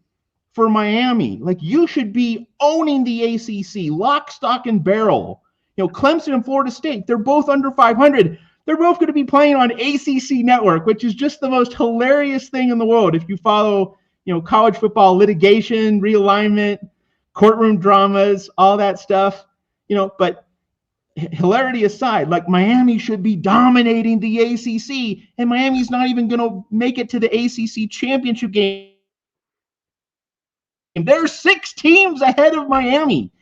for Miami. Like, you should be owning the ACC, lock, stock, and barrel. Clemson and Florida State, they're both under 500. They're both going to be playing on ACC Network, which is just the most hilarious thing in the world. If you follow, college football litigation, realignment, courtroom dramas, all that stuff, but hilarity aside, like, Miami should be dominating the ACC, and Miami's not even going to make it to the ACC championship game. There's 6 teams ahead of Miami.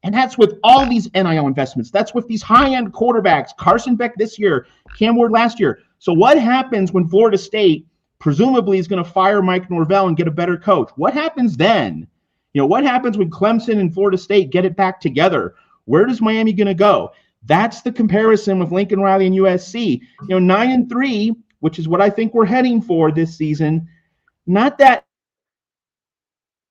And that's with all these NIL investments. That's with these high-end quarterbacks, Carson Beck this year, Cam Ward last year. So what happens when Florida State presumably is going to fire Mike Norvell and get a better coach? What happens then? What happens when Clemson and Florida State get it back together? Where does Miami going to go? That's the comparison with Lincoln Riley and USC. 9-3, which is what I think we're heading for this season. Not that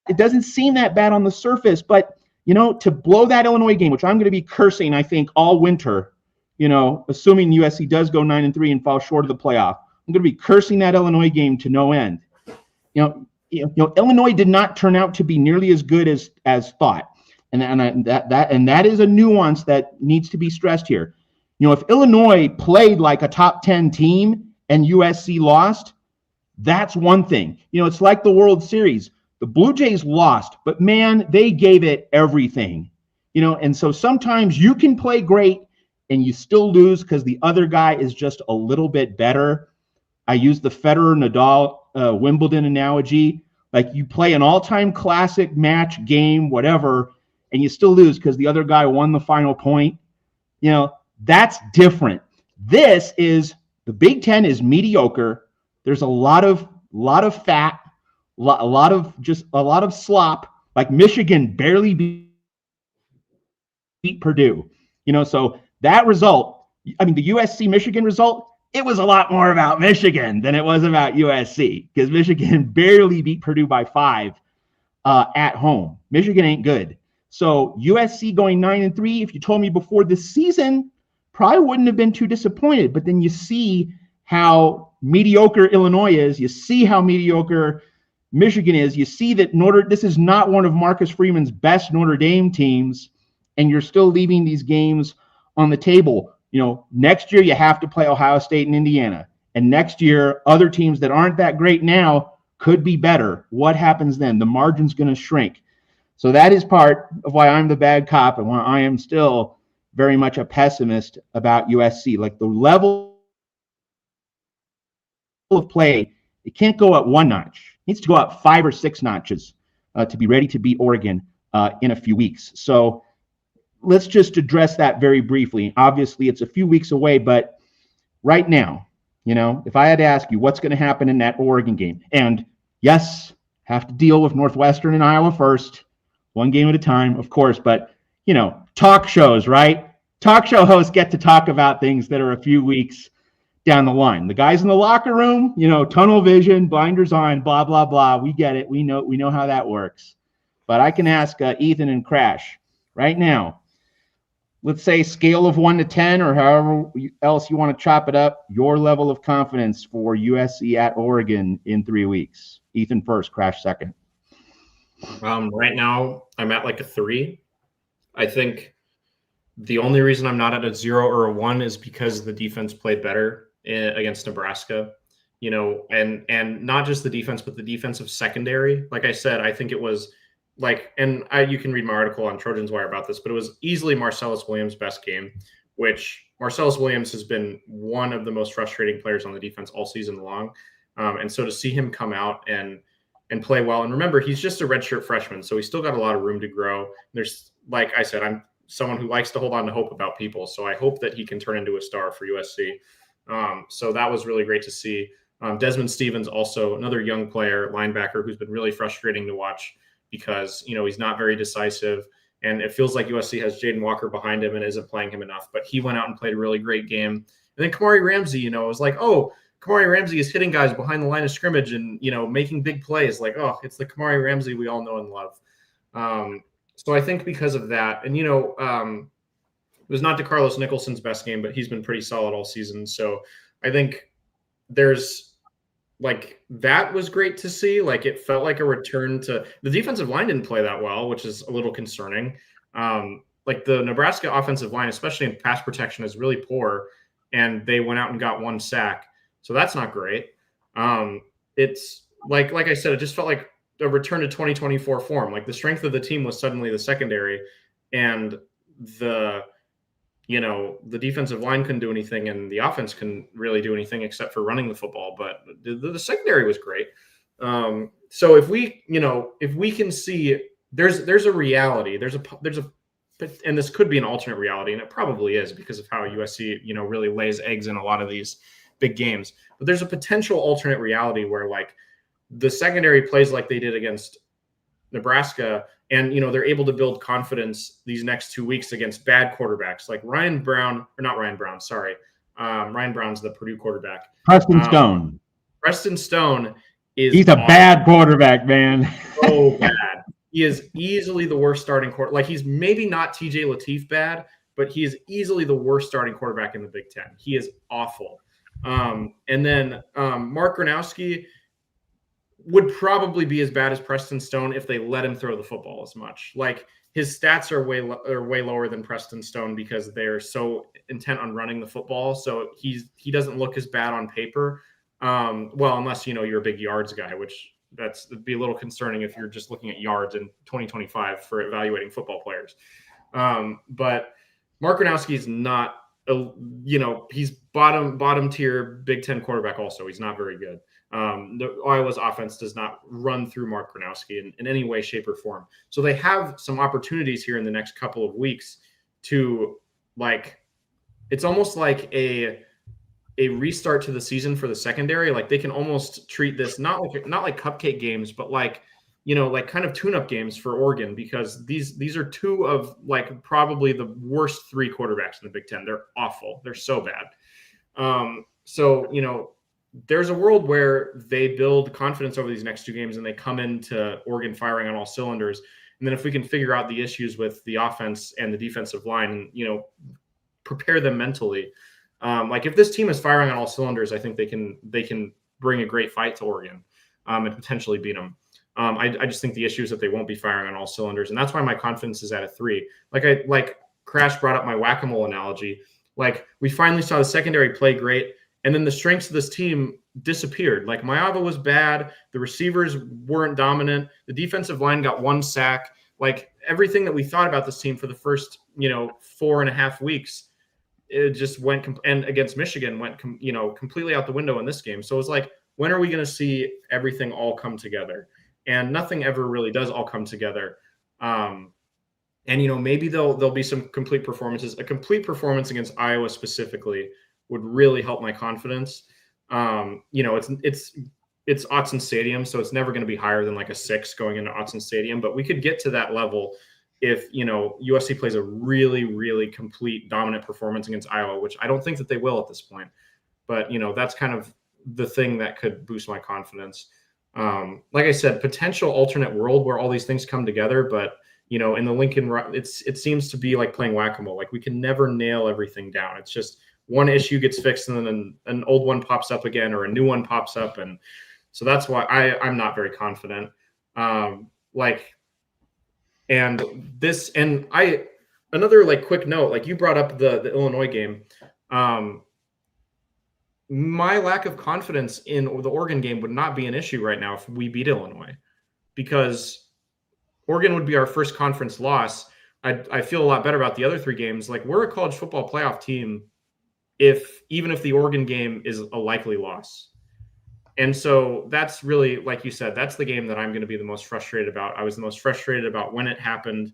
it doesn't seem that bad on the surface, but to blow that Illinois game, which I'm going to be cursing, I think, all winter, assuming USC does go 9-3 and fall short of the playoff, I'm going to be cursing that Illinois game to no end. Illinois did not turn out to be nearly as good as thought, and that is a nuance that needs to be stressed here. If Illinois played like a top 10 team and USC lost, that's one thing. It's like the World Series. The Blue Jays lost, but man, they gave it everything. And so sometimes you can play great and you still lose because the other guy is just a little bit better. I use the Federer-Nadal Wimbledon analogy. Like, you play an all-time classic match, game, whatever, and you still lose because the other guy won the final point. That's different. This is, the Big Ten is mediocre. There's a lot of fat, a lot of slop. Like, Michigan barely beat Purdue. So that result, the USC Michigan result, it was a lot more about Michigan than it was about USC, because Michigan barely beat Purdue by 5 at home. Michigan ain't good. So USC going 9-3, if you told me before this season, probably wouldn't have been too disappointed. But then you see how mediocre Illinois is. You see how mediocre Michigan is. You see that this is not one of Marcus Freeman's best Notre Dame teams, and you're still leaving these games on the table. Next year you have to play Ohio State and Indiana. And next year, other teams that aren't that great now could be better. What happens then? The margin's going to shrink. So that is part of why I'm the bad cop and why I am still very much a pessimist about USC. Like, the level of play, it can't go up one notch. It needs to go up 5 or 6 notches to be ready to beat Oregon in a few weeks. So let's just address that very briefly. Obviously, it's a few weeks away, but right now, if I had to ask you what's going to happen in that Oregon game, and yes, have to deal with Northwestern and Iowa first, one game at a time, of course, but, talk shows, right? Talk show hosts get to talk about things that are a few weeks down the line. The guys in the locker room, tunnel vision, blinders on, blah, blah, blah. We get it. We know how that works. But I can ask Ethan and Crash right now. Let's say scale of 1 to 10, or however else you want to chop it up, your level of confidence for USC at Oregon in 3 weeks. Ethan first, Crash second. Right now, I'm at like a 3. I think the only reason I'm not at a 0 or a 1 is because the defense played better against Nebraska. And not just the defense, but the defensive secondary. Like I said, I think it was you can read my article on Trojans Wire about this, but it was easily Marcellus Williams' best game, which Marcellus Williams has been one of the most frustrating players on the defense all season long. And so to see him come out and play well, and remember, he's just a redshirt freshman, so he's still got a lot of room to grow. There's, like I said, I'm someone who likes to hold on to hope about people, so I hope that he can turn into a star for USC. So that was really great to see. Desmond Stevens, also another young player, linebacker, who's been really frustrating to watch because, he's not very decisive. And it feels like USC has Jaden Walker behind him and isn't playing him enough. But he went out and played a really great game. And then Kamari Ramsey, it was like, oh, Kamari Ramsey is hitting guys behind the line of scrimmage and, making big plays. Like, oh, it's the Kamari Ramsey we all know and love. So I think because of that, and, it was not DeCarlos Nicholson's best game, but he's been pretty solid all season. So I think that was great to see. Like, it felt like a return to the defensive line didn't play that well, which is a little concerning. Like, the Nebraska offensive line, especially in pass protection, is really poor, and they went out and got 1 sack. So that's not great. It's like I said, it just felt like a return to 2024 form. Like, the strength of the team was suddenly the secondary, and the defensive line couldn't do anything, and the offense couldn't really do anything except for running the football. But the secondary was great. So if we can see there's a reality, and this could be an alternate reality, and it probably is because of how USC really lays eggs in a lot of these big games. But there's a potential alternate reality where, like, the secondary plays like they did against Nebraska, and they're able to build confidence these next 2 weeks against bad quarterbacks like Ryan Brown's the Purdue quarterback. Preston Stone. Preston Stone he's a bad quarterback, man. So bad. He is easily the worst starting quarterback. Like, he's maybe not TJ Lateef bad, but he is easily the worst starting quarterback in the Big Ten. He is awful. And then Mark Gronowski would probably be as bad as Preston Stone if they let him throw the football as much. Like his stats are way lower than Preston Stone because they're so intent on running the football. So he doesn't look as bad on paper. Well, unless you're a big yards guy, which that'd be a little concerning if you're just looking at yards in 2025 for evaluating football players. But Mark Gronowski is not, he's bottom tier Big Ten quarterback. Also, he's not very good. Iowa's offense does not run through Mark Gronowski in any way, shape, or form. So they have some opportunities here in the next couple of weeks to it's almost like a restart to the season for the secondary. Like they can almost treat this not like cupcake games, but kind of tune-up games for Oregon, because these are two of probably the worst three quarterbacks in the Big Ten. They're awful. They're so bad. There's a world where they build confidence over these next two games and they come into Oregon firing on all cylinders. And then if we can figure out the issues with the offense and the defensive line and, prepare them mentally. If this team is firing on all cylinders, I think they can bring a great fight to Oregon and potentially beat them. I just think the issue is that they won't be firing on all cylinders. And that's why my confidence is at a 3. Like Crash brought up my whack-a-mole analogy. We finally saw the secondary play great. And then the strengths of this team disappeared. Maiyava was bad. The receivers weren't dominant. The defensive line got 1 sack. Everything that we thought about this team for the first, 4.5 weeks, it just went and against Michigan went, completely out the window in this game. So it was when are we going to see everything all come together? And nothing ever really does all come together. And maybe there'll be some complete performances. A complete performance against Iowa specifically would really help my confidence. It's Autzen Stadium, so it's never going to be higher than a 6 going into Autzen Stadium. But we could get to that level if USC plays a really, really complete dominant performance against Iowa, which I don't think that they will at this point. But that's kind of the thing that could boost my confidence. Like I said, potential alternate world where all these things come together, but in the Lincoln, it seems to be like playing whack-a-mole. We can never nail everything down. It's just one issue gets fixed and then an old one pops up again or a new one pops up. And so that's why I'm not very confident. Another quick note, you brought up the Illinois game. My lack of confidence in the Oregon game would not be an issue right now if we beat Illinois, because Oregon would be our first conference loss. I feel a lot better about the other 3 games. We're a college football playoff team even if the Oregon game is a likely loss. And so that's really, like you said, that's the game that I'm going to be the most frustrated about. I was the most frustrated about when it happened.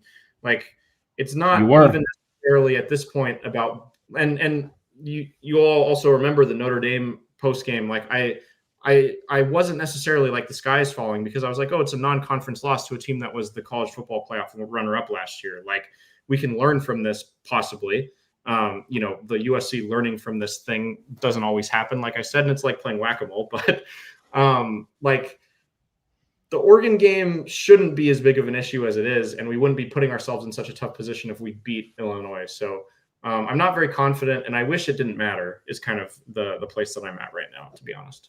It's not even necessarily at this point about, and you all also remember the Notre Dame post game. I wasn't necessarily the sky is falling, because I was it's a non-conference loss to a team that was the college football playoff runner-up last year. We can learn from this possibly. The USC learning from this thing doesn't always happen, like I said, and it's like playing whack-a-mole. But the Oregon game shouldn't be as big of an issue as it is, and we wouldn't be putting ourselves in such a tough position if we beat Illinois. So I'm not very confident, and I wish it didn't matter is kind of the place that I'm at right now, to be honest.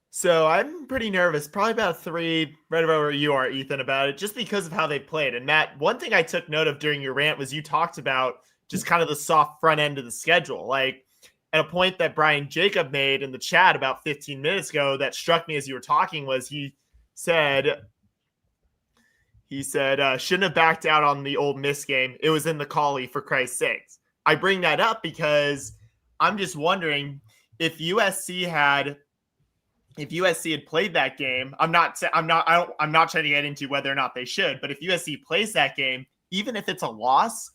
So I'm pretty nervous, probably about 3, right about where you are, Ethan, about it, just because of how they played. And Matt, one thing I took note of during your rant was you talked about just kind of the soft front end of the schedule. At a point that Brian Jacob made in the chat about 15 minutes ago that struck me as you were talking was he said, shouldn't have backed out on the Ole Miss game. It was in the Collie, for Christ's sakes. I bring that up because I'm just wondering if USC had played that game. I'm not trying to get into whether or not they should, but if USC plays that game, even if it's a loss,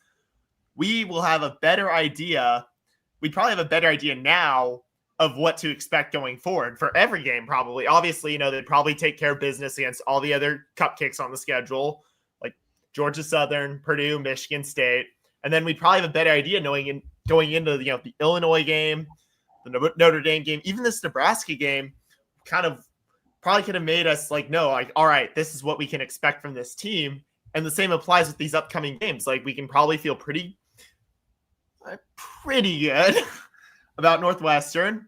we will have a better idea. We'd probably have a better idea now of what to expect going forward for every game, probably. Obviously, they'd probably take care of business against all the other cupcakes on the schedule, like Georgia Southern, Purdue, Michigan State. And then we'd probably have a better idea going into the Illinois game, the Notre Dame game, even this Nebraska game, kind of probably could have made us all right, this is what we can expect from this team. And the same applies with these upcoming games. Like, we can probably feel pretty good about Northwestern.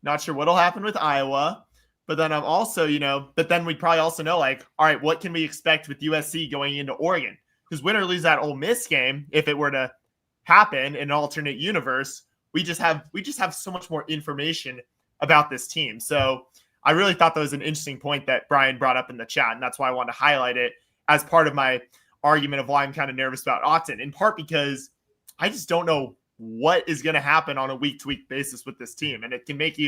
Not sure what'll happen with Iowa. But then I'm also, but then we'd probably also know, like, all right, what can we expect with USC going into Oregon? Because win or lose that Ole Miss game, if it were to happen in an alternate universe, we just have so much more information about this team. So I really thought that was an interesting point that Brian brought up in the chat, and that's why I wanted to highlight it as part of my argument of why I'm kind of nervous about Autzen, in part because I just don't know what is going to happen on a week-to-week basis with this team, and it can put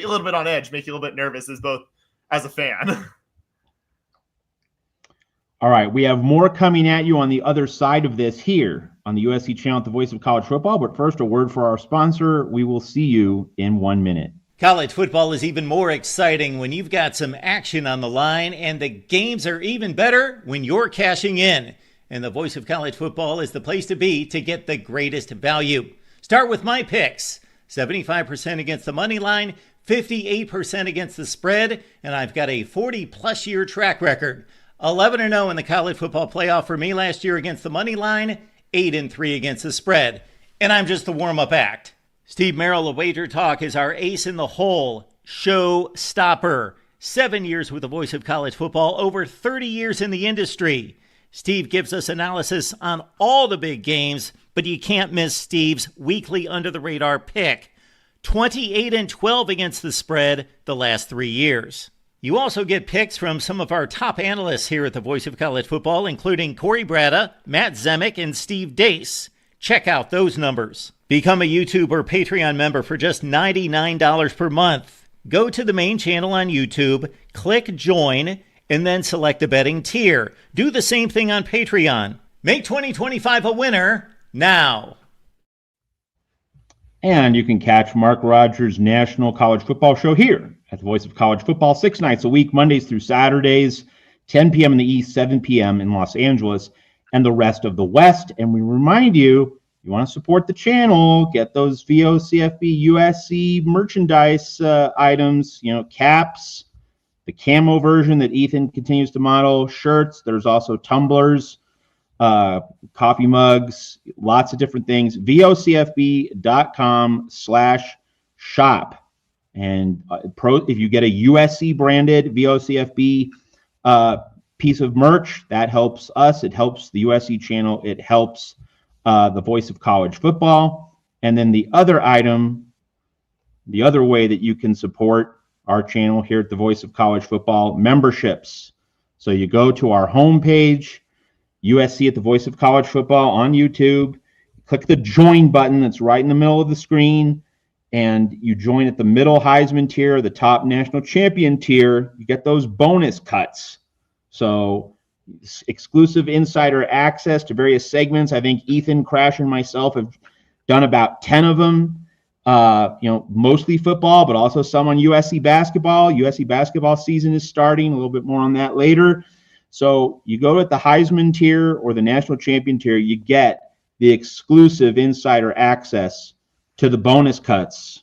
you a little bit on edge, make you a little bit nervous as a fan. All right, we have more coming at you on the other side of this here on the USC channel at the Voice of College Football. But first, a word for our sponsor. We will see you in 1 minute. College football is even more exciting when you've got some action on the line, and the games are even better when you're cashing in. And the Voice of College Football is the place to be to get the greatest value. Start with my picks. 75% against the money line, 58% against the spread, and I've got a 40-plus year track record. 11-0 in the college football playoff for me last year against the money line, 8-3 against the spread. And I'm just the warm-up act. Steve Merrill of Wager Talk is our ace in the hole, show stopper. 7 years with the Voice of College Football, over 30 years in the industry. Steve gives us analysis on all the big games, but you can't miss Steve's weekly under-the-radar pick. 28-12 against the spread the last 3 years. You also get picks from some of our top analysts here at the Voice of College Football, including Corey Bratta, Matt Zemek, and Steve Dace. Check out those numbers. Become a YouTube or Patreon member for just $99 per month. Go to the main channel on YouTube, click join, and then select the betting tier. Do the same thing on Patreon. Make 2025 a winner now. And you can catch Mark Rogers' National College Football Show here at the Voice of College Football 6 nights a week, Mondays through Saturdays, 10 p.m. in the East, 7 p.m. in Los Angeles, and the rest of the West. And we remind you, you want to support the channel, get those VOCFB USC merchandise items, caps, the camo version that Ethan continues to model, shirts. There's also tumblers, coffee mugs, lots of different things. VOCFB.com/shop. And if you get a USC branded VOCFB piece of merch, that helps us. It helps the USC channel. It helps the Voice of College Football. And then the other way that you can support our channel here at the Voice of College Football, memberships. So you go to our homepage, USC at the Voice of College Football on YouTube, click the join button that's right in the middle of the screen, and you join at the middle Heisman tier, the top national champion tier. You get those bonus cuts. So exclusive insider access to various segments. I think Ethan, Crash, and myself have done about 10 of them. Mostly football, but also some on USC basketball. USC basketball season is starting. A little bit more on that later. So you go at the Heisman tier or the national champion tier, you get the exclusive insider access to the bonus cuts.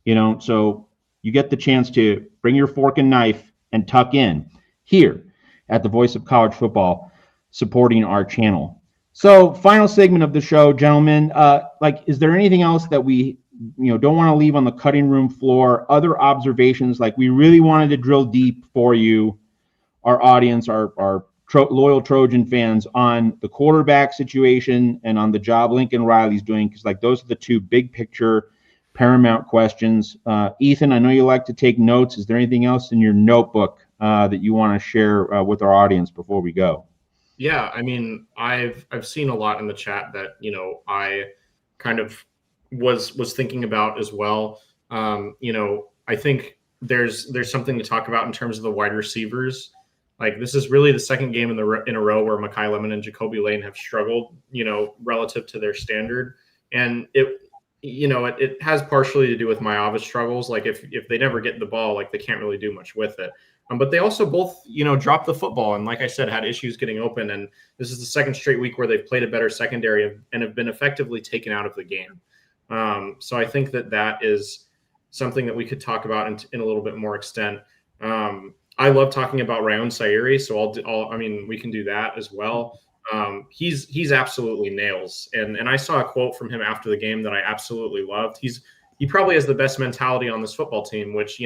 So you get the chance to bring your fork and knife and tuck in here at the Voice of College Football, supporting our channel. So final segment of the show, gentlemen, is there anything else that we don't want to leave on the cutting room floor? Other observations? We really wanted to drill deep for you, our audience, our loyal Trojan fans, on the quarterback situation and on the job Lincoln Riley's doing, because those are the two big picture paramount questions. Ethan, I know you like to take notes. Is there anything else in your notebook that you want to share with our audience before we go? Yeah, I mean, I've seen a lot in the chat that I kind of was thinking about as well. I think there's something to talk about in terms of the wide receivers. This is really the second game in a row where Mekhi Lemon and Jacoby Lane have struggled, relative to their standard. And it has partially to do with Maya's struggles. If they never get the ball, they can't really do much with it. But they also both, dropped the football and, like I said, had issues getting open. And this is the second straight week where they've played a better secondary and have been effectively taken out of the game. So I think that is something that we could talk about in a little bit more extent. I love talking about Ryan Sayeri, so we can do that as well. He's absolutely nails. And I saw a quote from him after the game that I absolutely loved. He probably has the best mentality on this football team, which,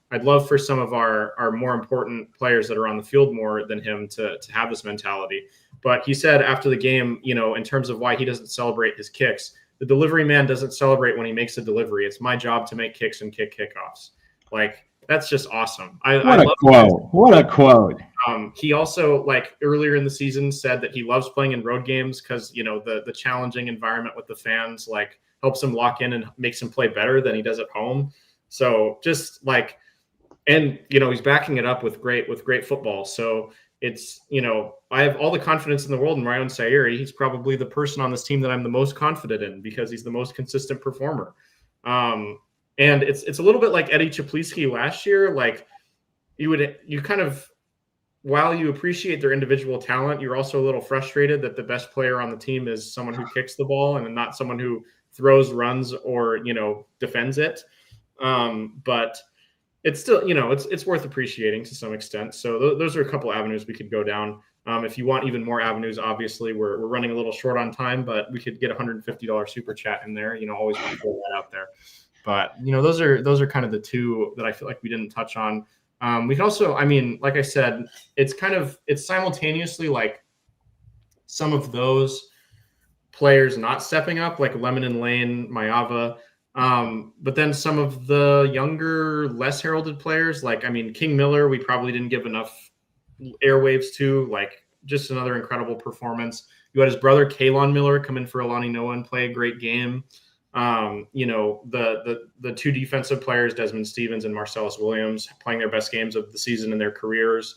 I'd love for some of our more important players that are on the field more than him to have this mentality. But he said after the game, in terms of why he doesn't celebrate his kicks, the delivery man doesn't celebrate when he makes a delivery. It's my job to make kicks and kick kickoffs. Like, that's just awesome. What a quote. What a quote. He also, earlier in the season, said that he loves playing in road games because, the challenging environment with the fans, helps him lock in and makes him play better than he does at home. So just and he's backing it up with great football. So it's, I have all the confidence in the world in Ryan Sayeri. He's probably the person on this team that I'm the most confident in because he's the most consistent performer. And it's a little bit like Eddie Czaplicki last year. You kind of, while you appreciate their individual talent, you're also a little frustrated that the best player on the team is someone who kicks the ball and not someone who throws, runs, or, defends it. But it's still, it's worth appreciating to some extent. So those are a couple avenues we could go down. If you want even more avenues, obviously we're running a little short on time, but we could get $150 super chat in there. Always want to throw that out there. But those are kind of the two that I feel like we didn't touch on. We can also, like I said, it's simultaneously some of those players not stepping up, like Lemon and Lane, Mayava. But then some of the younger, less heralded players, King Miller, we probably didn't give enough airwaves to, just another incredible performance. You had his brother, Kalon Miller, come in for Alani Noah and play a great game. The two defensive players, Desmond Stevens and Marcellus Williams, playing their best games of the season in their careers.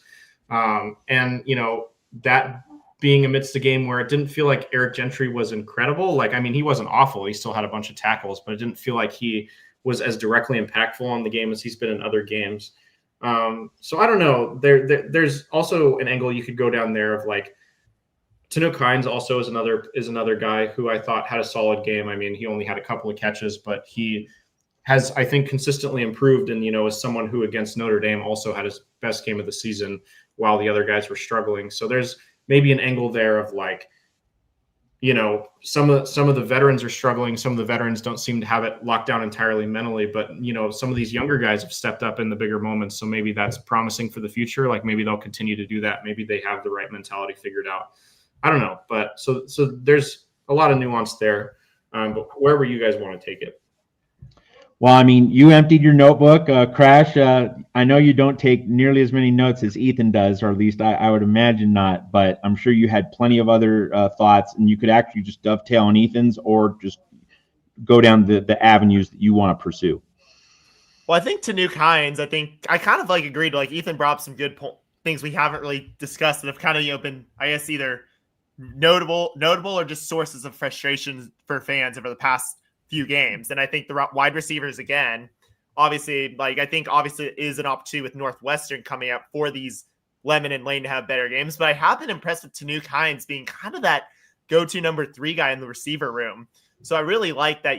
That being amidst a game where it didn't feel like Eric Gentry was incredible. He wasn't awful. He still had a bunch of tackles, but it didn't feel like he was as directly impactful on the game as he's been in other games. So I don't know. There's also an angle you could go down there of Tanook Hines also is another guy who I thought had a solid game. He only had a couple of catches, but he has, I think, consistently improved. And, as someone who against Notre Dame also had his best game of the season while the other guys were struggling. So there's maybe an angle there of some of the veterans are struggling. Some of the veterans don't seem to have it locked down entirely mentally, but some of these younger guys have stepped up in the bigger moments. So maybe that's promising for the future. Maybe they'll continue to do that. Maybe they have the right mentality figured out. I don't know, but so there's a lot of nuance there. But wherever you guys want to take it. Well, you emptied your notebook, Crash. I know you don't take nearly as many notes as Ethan does, or at least I would imagine not, but I'm sure you had plenty of other thoughts, and you could actually just dovetail on Ethan's or just go down the avenues that you want to pursue. Well, I think Tanook Hines, I kind of agreed. Ethan brought up some good things we haven't really discussed that have kind of been, I guess, either notable or just sources of frustration for fans over the past few games. And I think the wide receivers, again, obviously, I think obviously it is an opportunity with Northwestern coming up for these Lemon and Lane to have better games. But I have been impressed with Tanook Hines being kind of that go-to number 3 guy in the receiver room. So I really like that,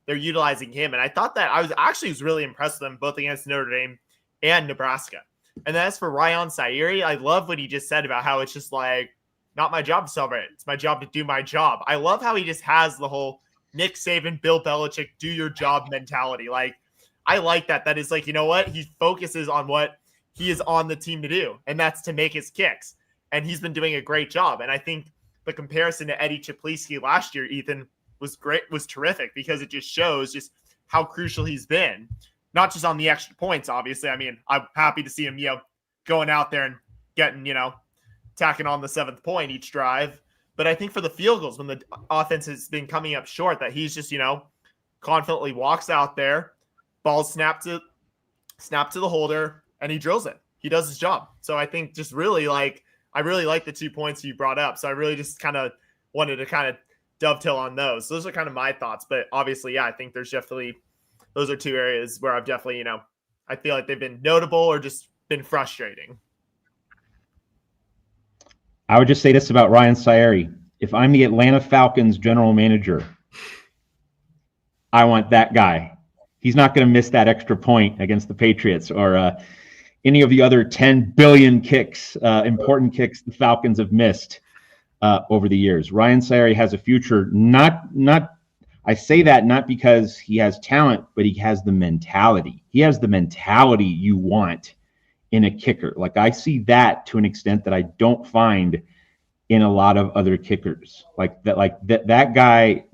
they're utilizing him. And I thought that I was really impressed with them both against Notre Dame and Nebraska. And as for Ryan Sayeri, I love what he just said about how it's just not my job to celebrate. It's my job to do my job. I love how he just has the whole Nick Saban, Bill Belichick, do your job mentality. I like that. That is you know what? He focuses on what he is on the team to do, and that's to make his kicks. And he's been doing a great job. And I think the comparison to Eddie Czaplicki last year, Ethan, was terrific because it just shows just how crucial he's been. Not just on the extra points, obviously. I'm happy to see him, going out there and getting, tacking on the 7th point each drive. But I think for the field goals, when the offense has been coming up short, that he's just, confidently walks out there, ball snap to the holder, and he drills it. He does his job. So I think just really I really like the 2 points you brought up. So I really just kind of wanted to kind of dovetail on those. Those are kind of my thoughts. But obviously, yeah, I think there's definitely, those are 2 areas where I've definitely, I feel like they've been notable or just been frustrating. I would just say this about Ryan Sayeri. If I'm the Atlanta Falcons general manager, I want that guy. He's not going to miss that extra point against the Patriots or any of the other 10 billion kicks, important kicks the Falcons have missed. over the years. Ryan Sayre has a future. I say that not because he has talent, but he has the mentality. He has the mentality you want in a kicker. Like, I see that to an extent that I don't find in a lot of other kickers. That guy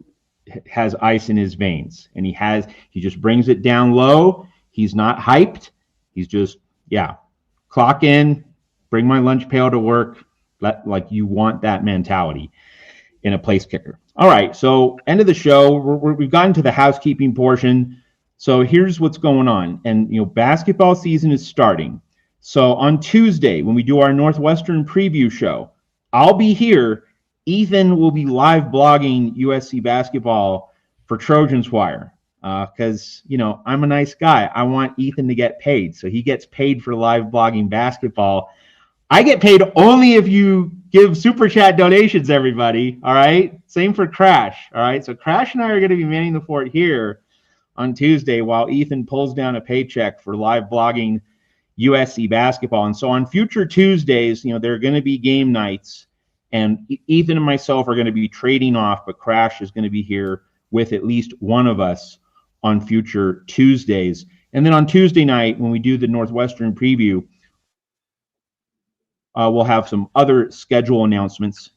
has ice in his veins, and he just brings it down low. He's not hyped. He's just, clock in, bring my lunch pail to work. You want that mentality in a place kicker. All right, so end of the show. We've gotten to the housekeeping portion. So here's what's going on. And, basketball season is starting. So on Tuesday, when we do our Northwestern preview show, I'll be here. Ethan will be live blogging USC basketball for Trojans Wire because, I'm a nice guy. I want Ethan to get paid. So he gets paid for live blogging basketball. I get paid only if you give super chat donations, everybody. All right. Same for Crash. All right. So Crash and I are going to be manning the fort here on Tuesday while Ethan pulls down a paycheck for live blogging USC basketball. And so on future Tuesdays, there are going to be game nights, and Ethan and myself are going to be trading off, but Crash is going to be here with at least one of us on future Tuesdays. And then on Tuesday night, when we do the Northwestern preview, we'll have some other schedule announcements,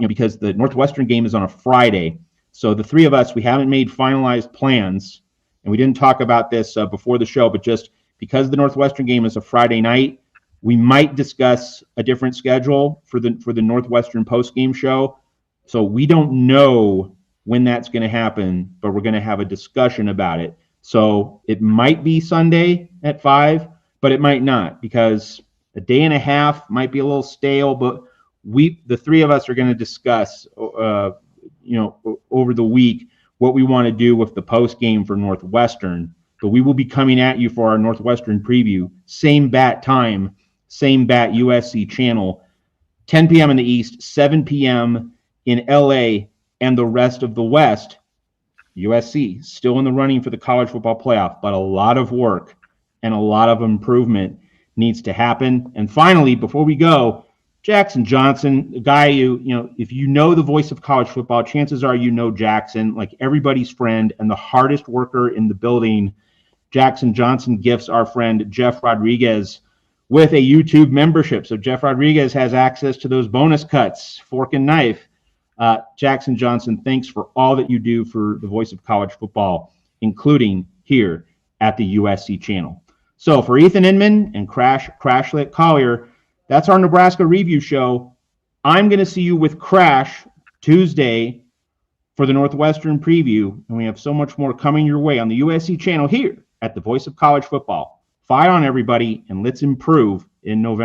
because the Northwestern game is on a Friday. So the three of us, we haven't made finalized plans, and we didn't talk about this before the show, but just because the Northwestern game is a Friday night, we might discuss a different schedule for the Northwestern postgame show. So we don't know when that's going to happen, but we're going to have a discussion about it. So it might be Sunday at 5, but it might not, because a day and a half might be a little stale. But the three of us are going to discuss, over the week what we want to do with the postgame for Northwestern. But we will be coming at you for our Northwestern preview, same bat time, same bat USC channel, 10 p.m. in the East, 7 p.m. in LA, and the rest of the West. USC still in the running for the college football playoff, but a lot of work and a lot of improvement needs to happen. And finally, before we go, Jackson Johnson, a guy if you know the voice of college football, chances are Jackson, like everybody's friend and the hardest worker in the building. Jackson Johnson gifts our friend Jeff Rodriguez with a YouTube membership. So Jeff Rodriguez has access to those bonus cuts, fork and knife. Jackson Johnson, thanks for all that you do for the voice of college football, including here at the USC channel. So for Ethan Inman and Crashlet Collier, that's our Nebraska review show. I'm going to see you with Crash Tuesday for the Northwestern preview, and we have so much more coming your way on the USC channel here at the Voice of College Football. Fight on, everybody, and let's improve in November.